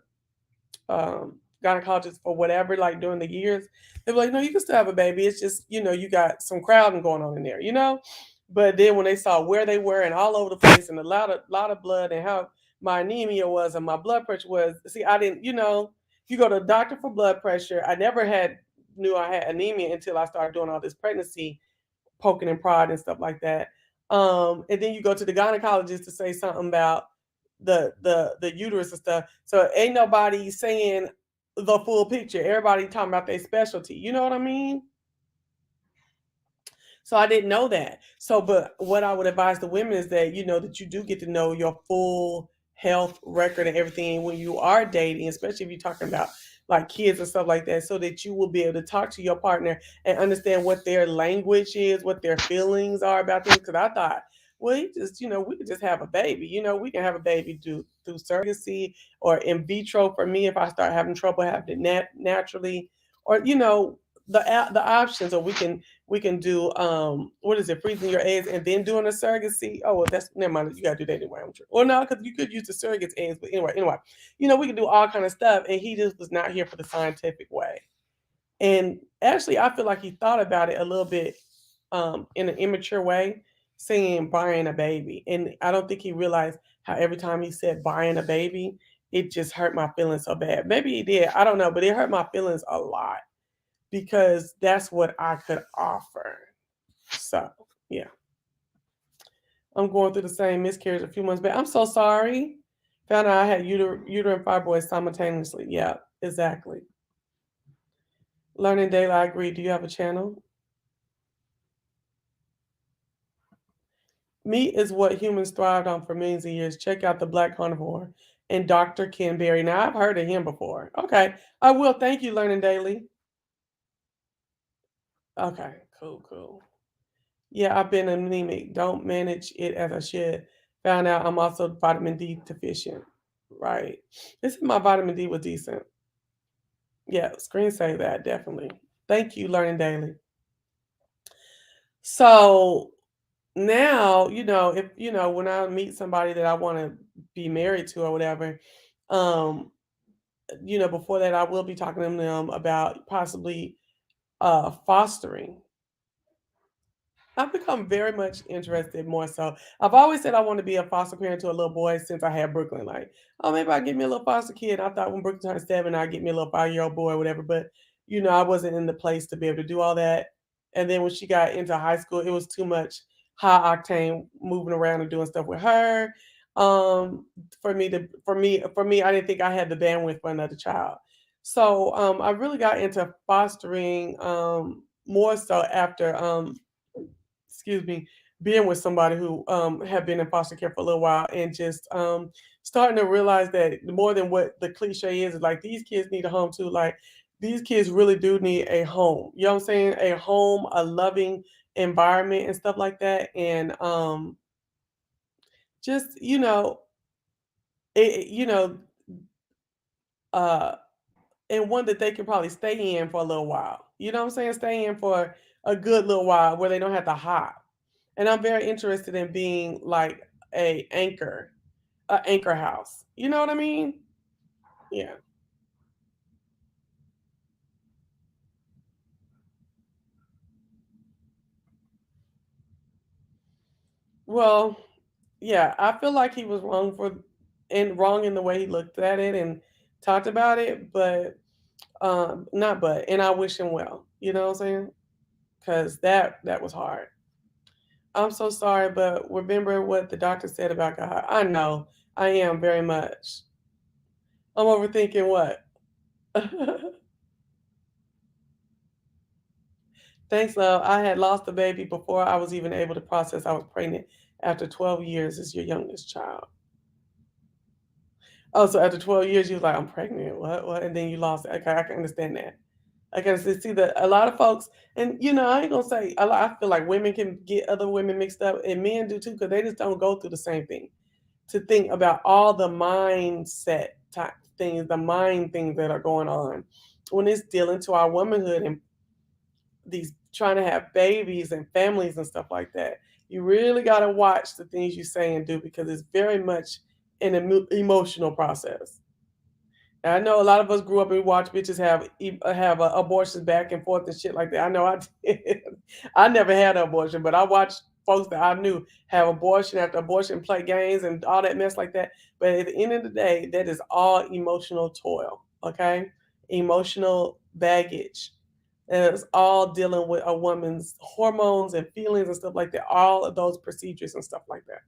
a gynecologist for whatever, like during the years, they were like, no, you can still have a baby. It's just, you got some crowding going on in there. But then when they saw where they were and all over the place and a lot of blood and how my anemia was and my blood pressure was, see, I didn't, You go to the doctor for blood pressure. I never had knew I had anemia until I started doing all this pregnancy poking and prod and stuff like that. And then you go to the gynecologist to say something about the uterus and stuff. So ain't nobody saying the full picture. Everybody talking about their specialty. You know what I mean? So I didn't know that. So, but what I would advise the women is that, that you do get to know your full health record and everything when you are dating, especially if you're talking about like kids and stuff like that, so that you will be able to talk to your partner and understand what their language is, what their feelings are about things. Because I thought, well, he just, we could just have a baby. We can have a baby through surrogacy or in vitro for me if I start having trouble having it naturally, or the options, or we can do what is it, freezing your eggs and then doing a surrogacy. Oh well, that's never mind. You gotta do that anyway. I'm sure. Or no, because you could use the surrogate's eggs, but anyway, we can do all kind of stuff. And he just was not here for the scientific way. And actually, I feel like he thought about it a little bit in an immature way, saying buying a baby. And I don't think he realized how every time he said buying a baby, it just hurt my feelings so bad. Maybe he did. I don't know, but it hurt my feelings a lot because that's what I could offer. So, yeah, I'm going through the same miscarriage a few months back. I'm so sorry. Found out I had uterine fibroids simultaneously. Yeah, exactly. Learning daily, I agree. Do you have a channel? Meat is what humans thrived on for millions of years. Check out the Black Carnivore and Dr. Ken Berry. Now, I've heard of him before. Okay, I will. Thank you, Learning Daily. Okay, cool. Yeah, I've been anemic. Don't manage it as I should. Found out I'm also vitamin D deficient. Right. This is my vitamin D was decent. Yeah, screen save that definitely. Thank you, Learning Daily. So now, if when I meet somebody that I want to be married to or whatever, um, before that I will be talking to them about possibly fostering. I've become very much interested more so. I've always said I want to be a foster parent to a little boy since I had Brooklyn. Like, oh, maybe I'll get me a little foster kid. I thought when Brooklyn turned 7, I'd get me a little 5-year-old boy or whatever. But, I wasn't in the place to be able to do all that. And then when she got into high school, it was too much high octane moving around and doing stuff with her. For me, I didn't think I had the bandwidth for another child. So I really got into fostering more so after excuse me, being with somebody who had been in foster care for a little while and just starting to realize that more than what the cliche is like these kids need a home too. Like these kids really do need a home. You know what I'm saying? A home, a loving environment and stuff like that. And just, it, you know, uh and one that they can probably stay in for a little while. You know what I'm saying? Stay in for a good little while where they don't have to hop. And I'm very interested in being like a anchor house. You know what I mean? Yeah. Well, yeah, I feel like he was wrong in the way he looked at it and talked about it, but not but and I wish him well. You know what I'm saying? Cuz that was hard. I'm so sorry, but remember what the doctor said about God. I know. I am very much. I'm overthinking what? Thanks, love. I had lost the baby before I was even able to process I was pregnant. After 12 years is your youngest child. Oh, so after 12 years, you was like, I'm pregnant. What? And then you lost it. Okay, I can understand that. I can see that a lot of folks, and I ain't gonna say a lot. I feel like women can get other women mixed up, and men do too, because they just don't go through the same thing. To think about all the mindset type things, the mind things that are going on when it's dealing to our womanhood and these trying to have babies and families and stuff like that. You really got to watch the things you say and do because it's very much an emotional process. And I know a lot of us grew up and watch bitches have abortions back and forth and shit like that. I know I did. I never had an abortion, but I watched folks that I knew have abortion after abortion, play games and all that mess like that. But at the end of the day, that is all emotional toil. okay? Emotional baggage. And it's all dealing with a woman's hormones and feelings and stuff like that. All of those procedures and stuff like that.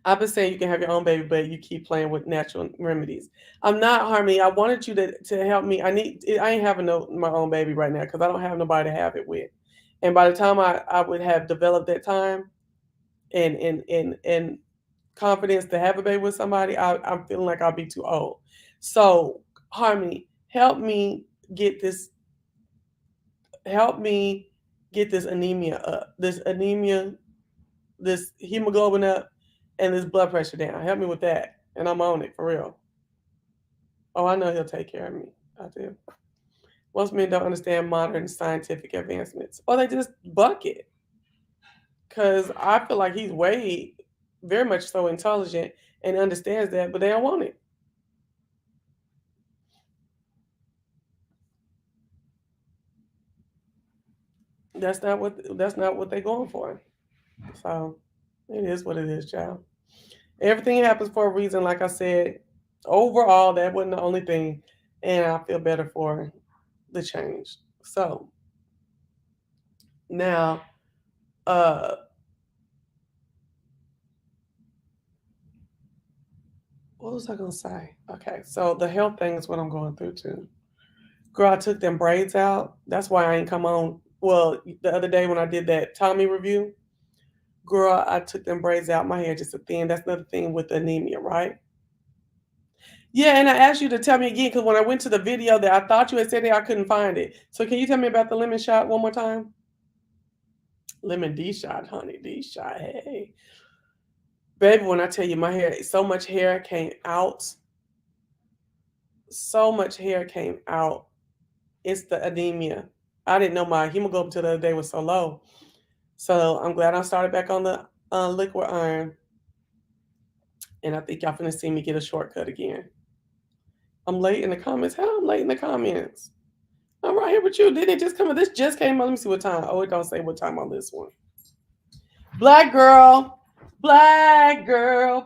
I've been saying you can have your own baby, but you keep playing with natural remedies. I'm not harming. I wanted you to help me. I ain't having my own baby right now because I don't have nobody to have it with. And by the time I would have developed that time and confidence to have a baby with somebody, I'm feeling like I'll be too old. So Harmony, get this help me get this anemia up. This hemoglobin up, and this blood pressure down. Help me with that. And I'm on it for real. Oh, I know he'll take care of me. I do. Most men don't understand modern scientific advancements. Or they just buck it. Because I feel like he's very much so intelligent and understands that, but they don't want it. That's not what they're going for. So it is what it is, child. Everything happens for a reason, like I said. Overall, that wasn't the only thing. And I feel better for the change. So now, uh, what was I gonna say? Okay, so the health thing is what I'm going through too. Girl, I took them braids out. That's why I ain't come on. Well, the other day when I did that Tommy review, girl, I took them braids out. My hair just a thin. That's another thing with anemia, right? Yeah, and I asked you to tell me again because when I went to the video that I thought you had said that I couldn't find it. So can you tell me about the lemon shot one more time? Lemon D shot, honey, D shot. Hey, baby, when I tell you my hair, so much hair came out, so much hair came out. It's the anemia. I didn't know my hemoglobin till the other day was so low. So I'm glad I started back on the liquid iron, and I think y'all finna see me get a shortcut again. I'm late in the comments. How I'm late in the comments? I'm right here with you. Didn't it just come? This just came on. Let me see what time. Oh, it don't say what time on this one. Black girl,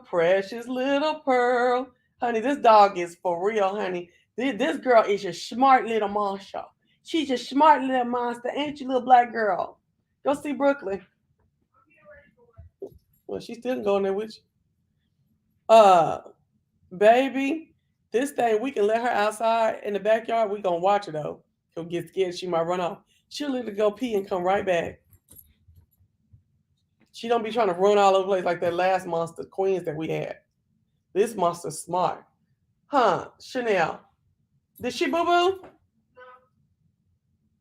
precious little pearl. Honey, this dog is for real, honey. This girl is a smart little monster. She's a smart little monster, ain't you, little black girl? Go see Brooklyn. Well, she's still going there with you. Baby, this thing, we can let her outside in the backyard. We gonna watch her though. She'll get scared. She might run off. She'll literally go pee and come right back. She don't be trying to run all over the place like that last monster queens that we had. This monster's smart. Huh, Chanel. Did she boo boo?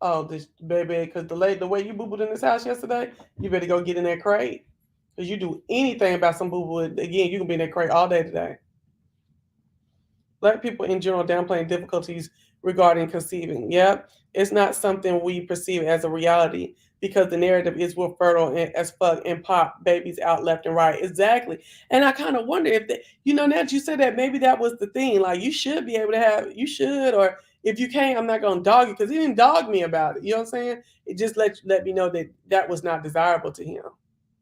Oh, this baby, because the way you boo booed in this house yesterday, you better go get in that crate. Because you do anything about some boo boo, again, you can be in that crate all day today. Black people in general downplaying difficulties regarding conceiving. Yep, it's not something we perceive as a reality because the narrative is we're fertile as fuck and pop babies out left and right. Exactly. And I kind of wonder if now that you said that, maybe that was the thing. Like you should be able to you should, or if you can't, I'm not gonna dog you because he didn't dog me about it. You know what I'm saying? It just let me know that that was not desirable to him.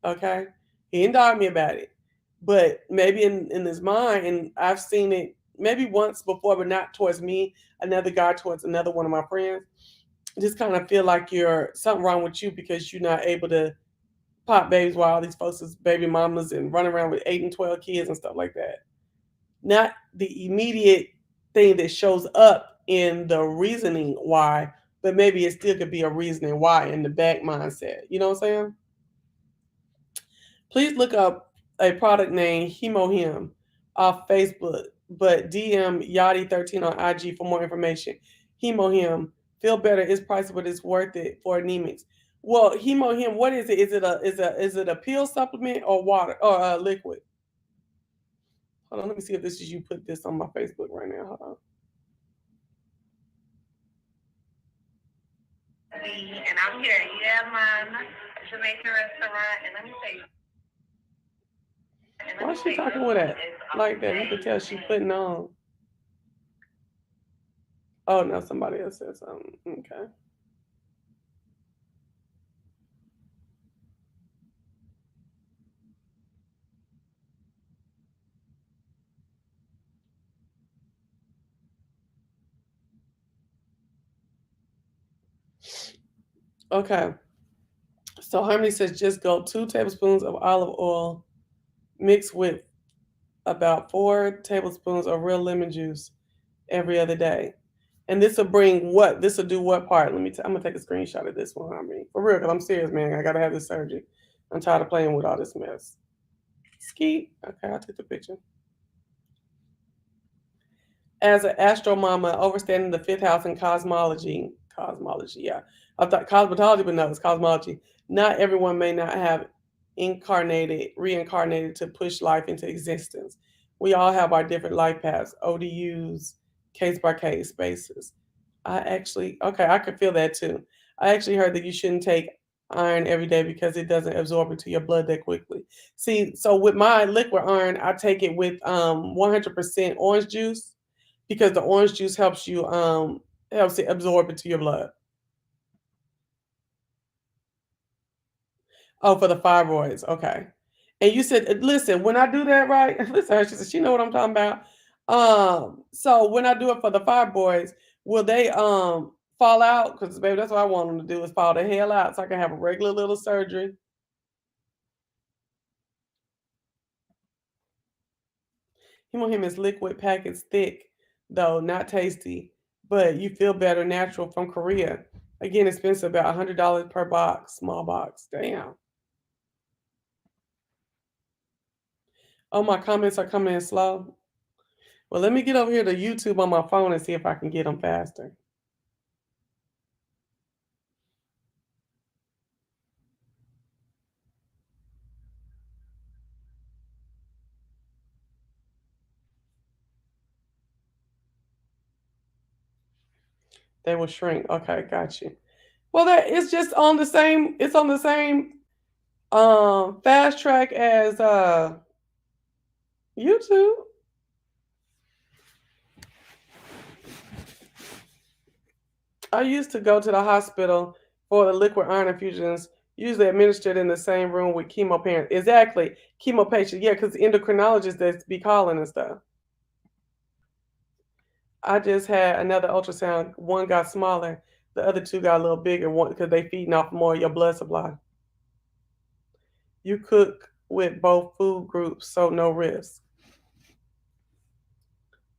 Okay, he didn't dog me about it, but maybe in his mind, and I've seen it maybe once before, but not towards me. Another guy towards another one of my friends. I just kind of feel like you're something wrong with you because you're not able to pop babies while all these folks is baby mamas and running around with 8 and 12 kids and stuff like that. Not the immediate thing that shows up in the reasoning why, but maybe it still could be a reasoning why in the back mindset. You know what I'm saying? Please look up a product named Hemohim off Facebook, but DM Yachty13 on IG for more information. Hemohim, feel better. It's pricey, but it's worth it for anemics. Well, Hemohim, what is it? Is it a pill supplement or water or liquid? Hold on, let me see if this is you put this on my Facebook right now. Hold on. And I'm here at Yamman Jamaican restaurant, and let me tell you. Why is she talking with that? Like that? You could tell she putting on. Oh no, somebody else said something. Okay. Okay. So Harmony says just go 2 tablespoons of olive oil mixed with about 4 tablespoons of real lemon juice every other day. And this will bring what? This will do what part? I'm gonna take a screenshot of this one, Harmony. For real, because I'm serious, man. I gotta have this surgery. I'm tired of playing with all this mess. Skeet. Okay, I'll take the picture. As an astro mama, overstanding the fifth house in cosmology. Cosmology, yeah. I thought cosmetology, but no, it's cosmology. Not everyone may not have reincarnated to push life into existence. We all have our different life paths, ODUs, case by case basis. Okay, I could feel that too. I actually heard that you shouldn't take iron every day because it doesn't absorb into your blood that quickly. See, so with my liquid iron, I take it with 100% orange juice because the orange juice helps it absorb into your blood. Oh, for the fibroids. Okay. And you said, listen, when I do that, right? Listen, she said, she know what I'm talking about. So when I do it for the fibroids, will they fall out? Because baby, that's what I want them to do is fall the hell out so I can have a regular little surgery. Hemohim is liquid packets thick, though not tasty, but you feel better natural from Korea. Again, expensive, about $100 per box, small box. Damn. Oh, my comments are coming in slow. Well, let me get over here to YouTube on my phone and see if I can get them faster. They will shrink. Okay, got you. Well, that it's just on the same. It's on the same fast track as YouTube. I used to go to the hospital for the liquid iron infusions, usually administered in the same room with chemo parents. Exactly, chemo patients. Yeah, because endocrinologists that be calling and stuff. I just had another ultrasound. One got smaller, the other two got a little bigger. One because they feeding off more of your blood supply. You cook with both food groups, so no risk.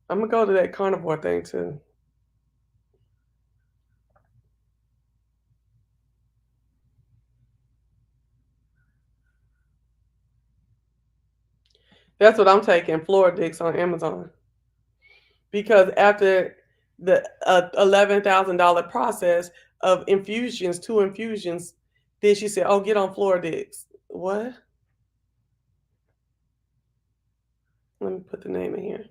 I'm gonna go to that carnivore thing too. That's what I'm taking, Floridix on Amazon. Because after the $11,000 process of infusions, 2 infusions, then she said, "Oh, get on Floridix." What? Let me put the name in here.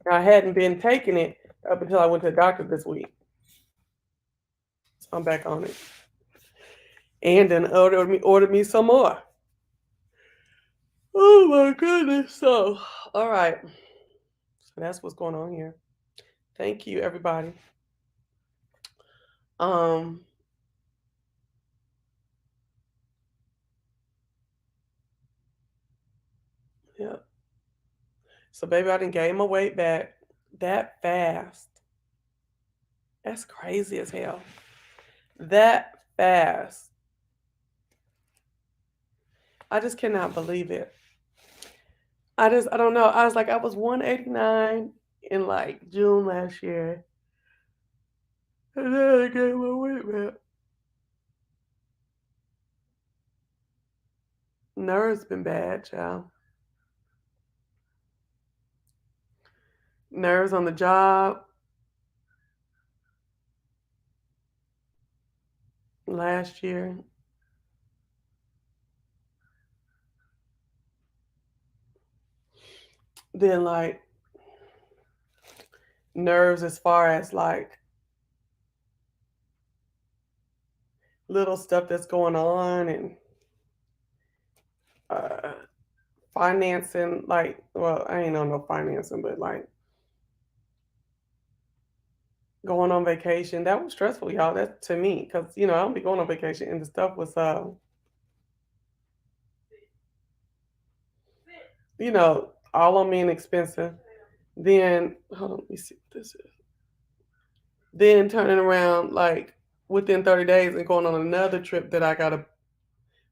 Now, I hadn't been taking it up until I went to the doctor this week, so I'm back on it. And then ordered me some more. Oh my goodness! So, all right. So that's what's going on here. Thank you, everybody. Um, yeah. So, baby, I didn't gain my weight back that fast. That's crazy as hell. That fast. I just cannot believe it. I don't know. I was 189 in like June last year. And then I gained my weight back. Nerves been bad, child. Nerves on the job last year. Then like nerves as far as like little stuff that's going on and uh financing, like, well, I ain't on no financing, but like going on vacation. That was stressful, y'all. That to me, because I don't be going on vacation, and the stuff was all on me and expensive. Then hold on, let me see what this is. Then turning around like within 30 days and going on another trip that I got to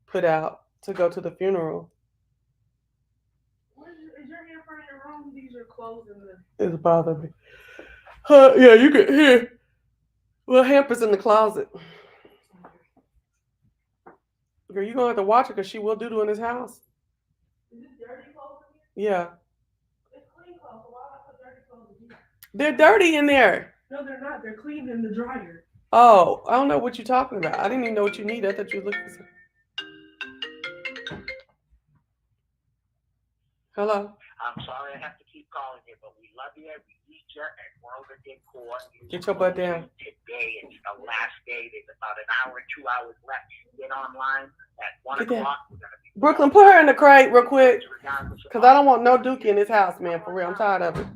put out to go to the funeral. Is your hamper in your room? These are clothes in the... It's bothering me. Yeah, you can hear. Well, hamper's in the closet. Girl, you gonna have to watch her because she will do in his house. Is it dirty clothes in here? Yeah. It's clean clothes. So why would I put dirty clothes in here? They're dirty in there. No, they're not. They're clean in the dryer. Oh, I don't know what you're talking about. I didn't even know what you need. I thought you were looking for something. Hello? I'm sorry I have to keep calling you, but we love you, we need you, and we're over in court. Get your butt down. Today, it's the last day. There's about an hour, 2 hours left. Get online at 1 o'clock. We're gonna be Brooklyn, put her in the crate real quick. Because I don't want no Dookie in this house, man, for real. I'm tired of it.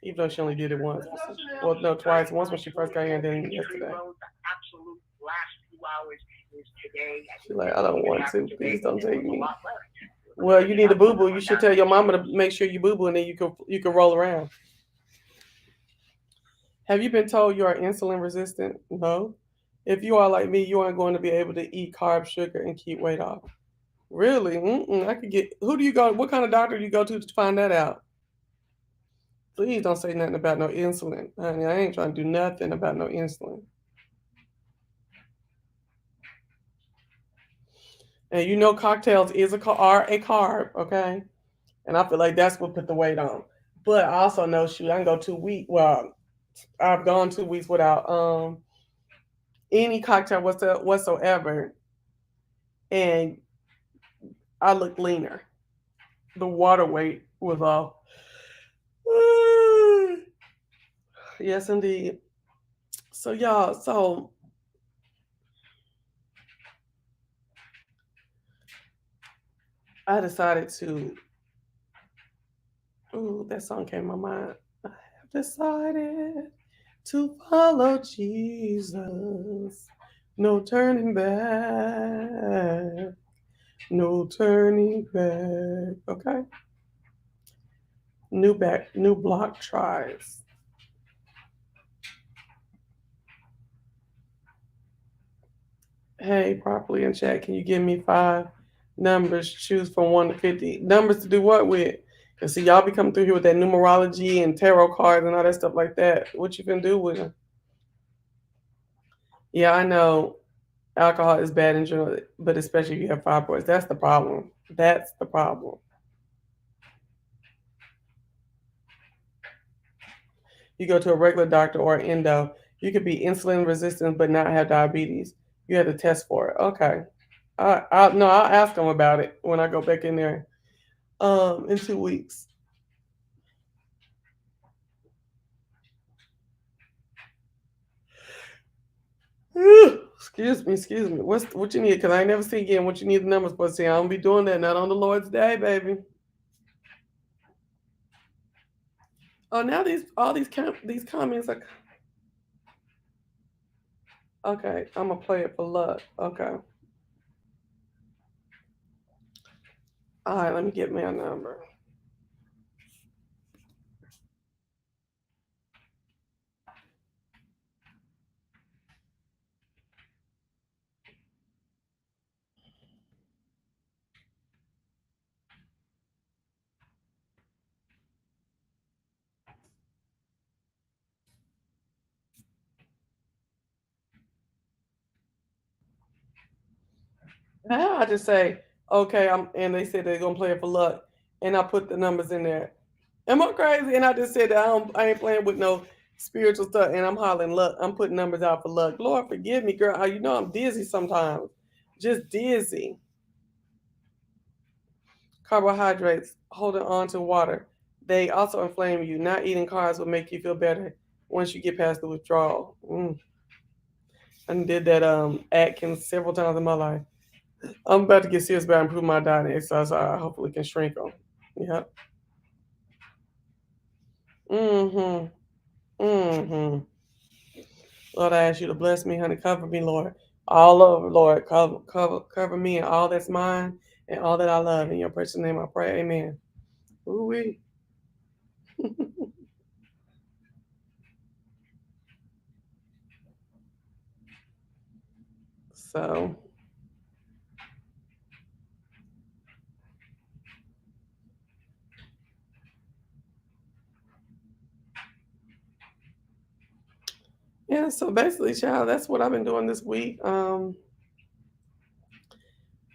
Even though she only did it once. Well, no, twice. Once when she first got here and then yesterday. Absolute last 2 hours is today. She's like, I don't want to. Please don't take me. Well, you need a boo-boo. You should tell your mama to make sure you boo-boo and then you can roll around. Have you been told you are insulin resistant? No. If you are like me, you aren't going to be able to eat carbs, sugar, and keep weight off. Really? I could get... Who do you go... What kind of doctor do you go to find that out? Please don't say nothing about no insulin. Honey, I ain't trying to do nothing about no insulin. And you know cocktails are a carb, okay? And I feel like that's what put the weight on. But I also know, shoot, I can go 2 weeks. Well, I've gone 2 weeks without any cocktail whatsoever. And I look leaner. The water weight was off. Yes, indeed. So, y'all, I decided to... Ooh, that song came to my mind. I have decided to follow Jesus. No turning back. No turning back. Okay. New block tries. Hey, properly in chat, can you give me 5 numbers? Choose from 1 to 50. Numbers to do what with? Because see, y'all be coming through here with that numerology and tarot cards and all that stuff like that. What you can do with them? Yeah, I know alcohol is bad in general, but especially if you have fibroids. That's the problem. That's the problem. You go to a regular doctor or an endo, you could be insulin resistant but not have diabetes. You have to test for it. Okay. I'll ask them about it when I go back in there in 2 weeks. Excuse me. What you need? Because I ain't never see again what you need the numbers for. See, I don't be doing that. Not on the Lord's Day, baby. Oh, now these comments are... Okay, I'm gonna play it for luck. Okay. All right, let me get my number. Now I just say, okay, and they said they're gonna play it for luck, and I put the numbers in there. Am I crazy? And I just said that I ain't playing with no spiritual stuff, and I'm hollering luck. I'm putting numbers out for luck. Lord, forgive me, girl. You know I'm dizzy sometimes, just dizzy. Carbohydrates, holding on to water, they also inflame you. Not eating carbs will make you feel better once you get past the withdrawal. I did that Atkins several times in my life. I'm about to get serious about improving my diet and exercise. So I hopefully can shrink them. Yep. Lord, I ask you to bless me, honey. Cover me, Lord. All over, Lord. Cover me and all that's mine and all that I love. In your precious name I pray. Amen. Ooh-wee. So yeah, so basically, child, that's what I've been doing this week.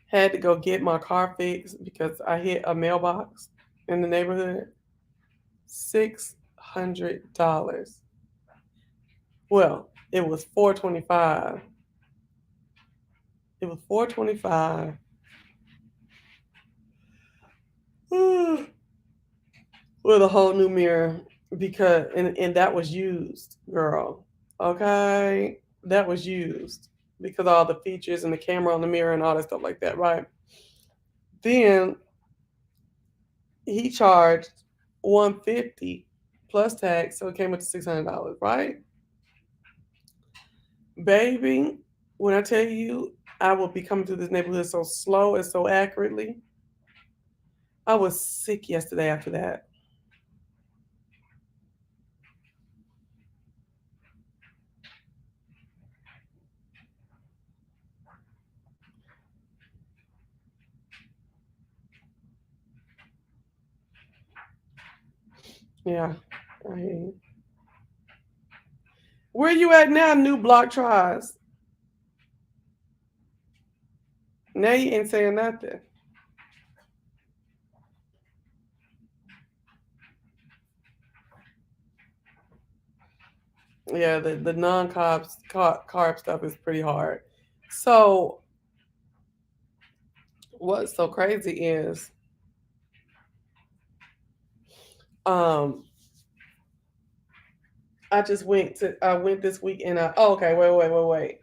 Had to go get my car fixed because I hit a mailbox in the neighborhood. $600. Well, it was 425. It was 425 with a whole new mirror because and that was used, girl. Okay, that was used because all the features and the camera on the mirror and all that stuff like that, right? Then he charged 150 plus tax, so it came up to $600, right? Baby, when I tell you I will be coming through this neighborhood so slow and so accurately, I was sick yesterday after that. Yeah. I hear you. Where you at now, new block tries? Now you ain't saying nothing. Yeah, the carb stuff is pretty hard. So what's so crazy is um I went this week and okay, wait.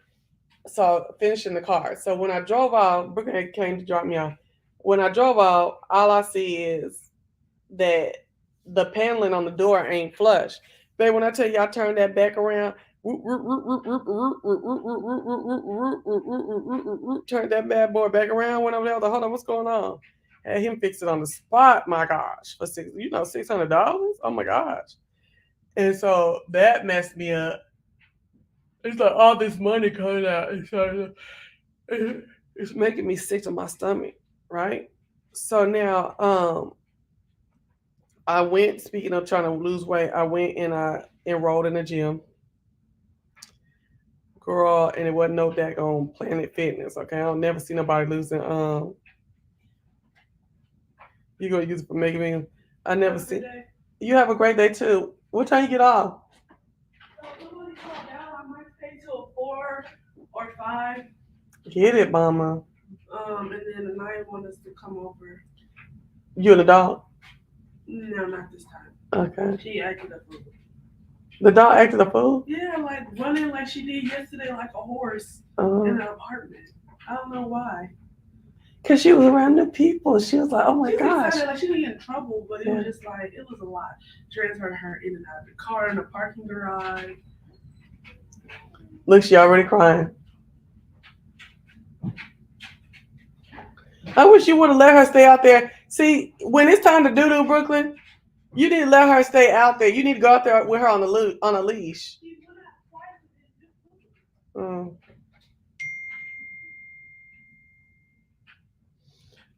So finishing the car. So when I drove out, Brooklyn came to drop me off. When I drove out, all I see is that the paneling on the door ain't flush. But when I tell you I turned that back around, turned that bad boy back around, went over there, hold on, what's going on? Had him fix it on the spot, my gosh, for $600. Oh my gosh. And so that messed me up. It's like all this money coming out. It's making me sick to my stomach, right? So now, I went. Speaking of trying to lose weight, I went and I enrolled in a gym, girl, and it wasn't no daggone Planet Fitness. Okay, I don't never see nobody losing. You gonna use it for making me? I never see. You have a great day too. What time you get off? I might stay till 4 or 5. Get it, mama. And then the night want us to come over. You and the dog? No, not this time. Okay. She acted a fool. The dog acted a fool? Yeah, like running like she did yesterday, like a horse in an apartment. I don't know why. Cause she was around the people. She was like, "Oh my gosh!" Excited, like she didn't get in trouble, but it was just like it was a lot. Transferring her in and out of the car in the parking garage. Look, she already crying. I wish you would have let her stay out there. See, when it's time to do Brooklyn, you need to let her stay out there. You need to go out there with her on a leash. Mm.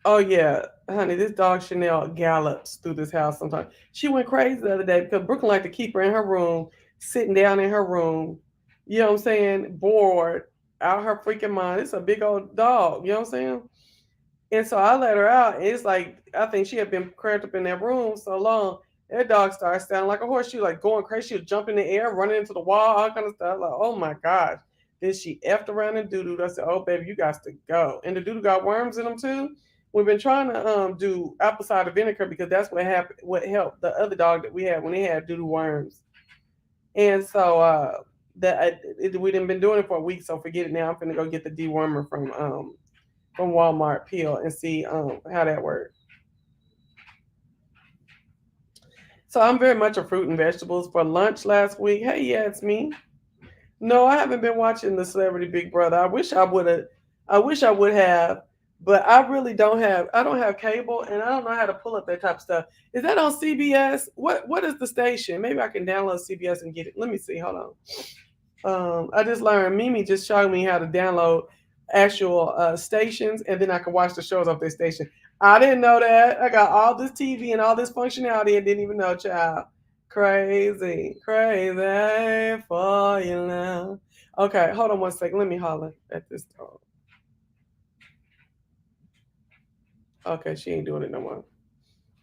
Oh yeah, honey, this dog Chanel gallops through this house sometimes. She went crazy the other day because Brooklyn liked to keep her in her room, sitting down in her room. You know what I'm saying? Bored, out her freaking mind. It's a big old dog. You know what I'm saying? And so I let her out. And it's like I think she had been cramped up in that room so long. That dog started sounding like a horse. She was like going crazy. She would jump in the air, running into the wall, all kind of stuff. Like, oh my gosh. Then she effed around and doo-dooed. I said, oh baby, you got to go. And the doo-doo got worms in them too. We've been trying to do apple cider vinegar because that's what happened. What helped the other dog that we had when they had doo-doo worms. And so we didn't been doing it for a week. So forget it now. I'm gonna go get the dewormer from Walmart peel and see how that works. So I'm very much a fruit and vegetables for lunch last week. Hey, yeah, it's me. No, I haven't been watching the Celebrity Big Brother. I wish I would have. I wish I would have, but I really don't have. I don't have cable, and I don't know how to pull up that type of stuff. Is that on CBS? What is the station? Maybe I can download CBS and get it. Let me see. Hold on. I just learned. Mimi just showed me how to download actual stations, and then I can watch the shows off their station. I didn't know that. I got all this TV and all this functionality and didn't even know, child. Crazy, crazy for you now. Okay, hold on one second. Let me holler at this dog. Okay, she ain't doing it no more.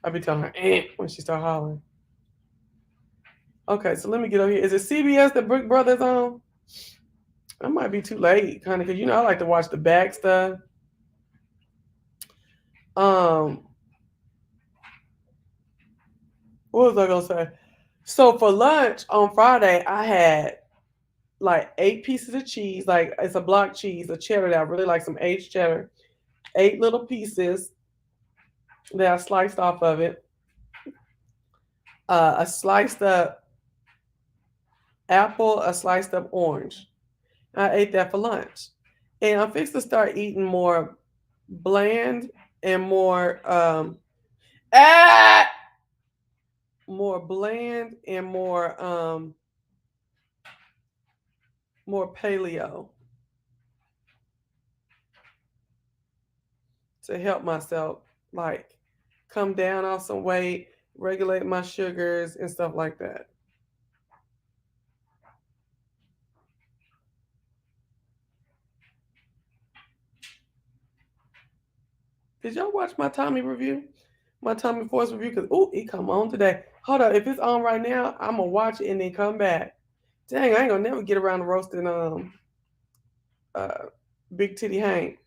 I be telling her when she start hollering. Okay, so let me get over here. Is it CBS that Brick Brothers on? I might be too late, kind of, because I like to watch the back stuff. What was I gonna say? So for lunch on Friday, I had like 8 pieces of cheese. Like it's a block cheese, a cheddar that I really like, some aged cheddar. 8 little pieces that I sliced off of it. A sliced up apple, a sliced up orange. I ate that for lunch, and I'm fixed to start eating more bland and more bland and more paleo to help myself, like, come down off some weight, regulate my sugars and stuff like that. Did y'all watch my Tommy review? My Tommy Force review? Because, it come on today. Hold up. If it's on right now, I'm going to watch it and then come back. Dang, I ain't going to never get around to roasting Big Titty Hank.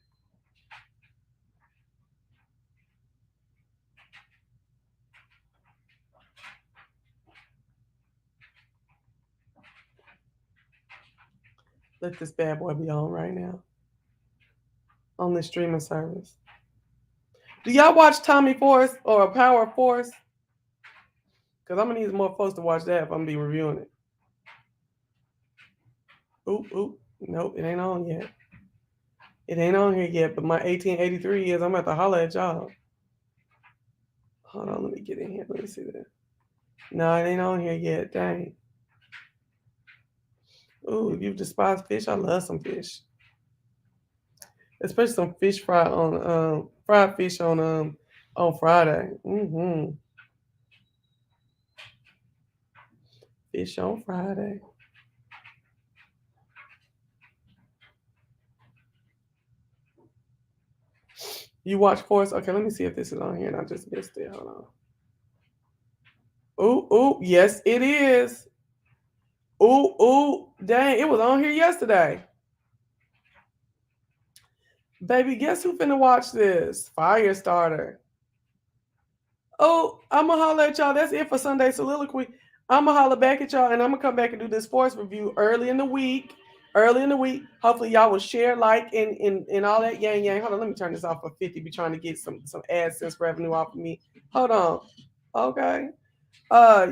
Let this bad boy be on right now. On this streaming service. Do y'all watch Tommy Force or Power Force? Because I'm going to need more folks to watch that if I'm going to be reviewing it. Nope, it ain't on yet. It ain't on here yet, but my 1883 is. I'm about to holler at y'all. Hold on, let me get in here. Let me see that. No, it ain't on here yet. Dang. Ooh, if you despise fish, I love some fish. Especially some fish fried fish on Friday. Fish on Friday. You watch Force? Okay, let me see if this is on here and I just missed it. Hold on. Ooh, yes, it is. Ooh, dang, it was on here yesterday. Baby, guess who finna watch this? Firestarter. Oh, I'm gonna holler at y'all. That's it for Sunday Soliloquy. I'm gonna holler back at y'all, and I'm gonna come back and do this sports review early in the week. Hopefully y'all will share, like, and all that yang. Hold on, let me turn this off for 50. Be trying to get some AdSense revenue off of me. Hold on. Okay.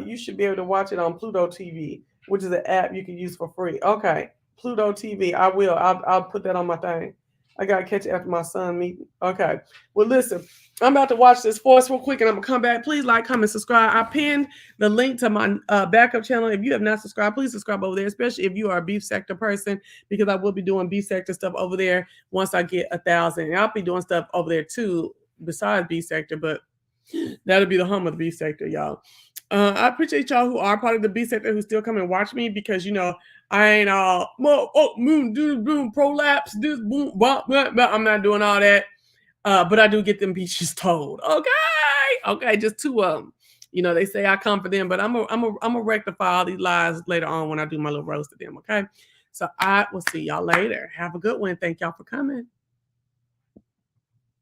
You should be able to watch it on Pluto TV, which is an app you can use for free. Okay. Pluto TV. I will. I'll put that on my thing. I gotta catch it after my son meeting. Okay. Well, listen, I'm about to watch this Force real quick, and I'm gonna come back. Please like, comment, subscribe. I pinned the link to my backup channel. If you have not subscribed, please subscribe over there, especially if you are a beef sector person, because I will be doing beef sector stuff over there once I get 1,000. And I'll be doing stuff over there too, besides beef sector, but that'll be the home of the beef sector, y'all. I appreciate y'all who are part of the beef sector who still come and watch me, because I ain't all boom prolapse this boom blah, blah, blah. I'm not doing all that, but I do get them peaches told. Okay, just two of them. They say I come for them, but I'm a rectify all these lies later on when I do my little roast of them. Okay, so I will see y'all later. Have a good one. Thank y'all for coming.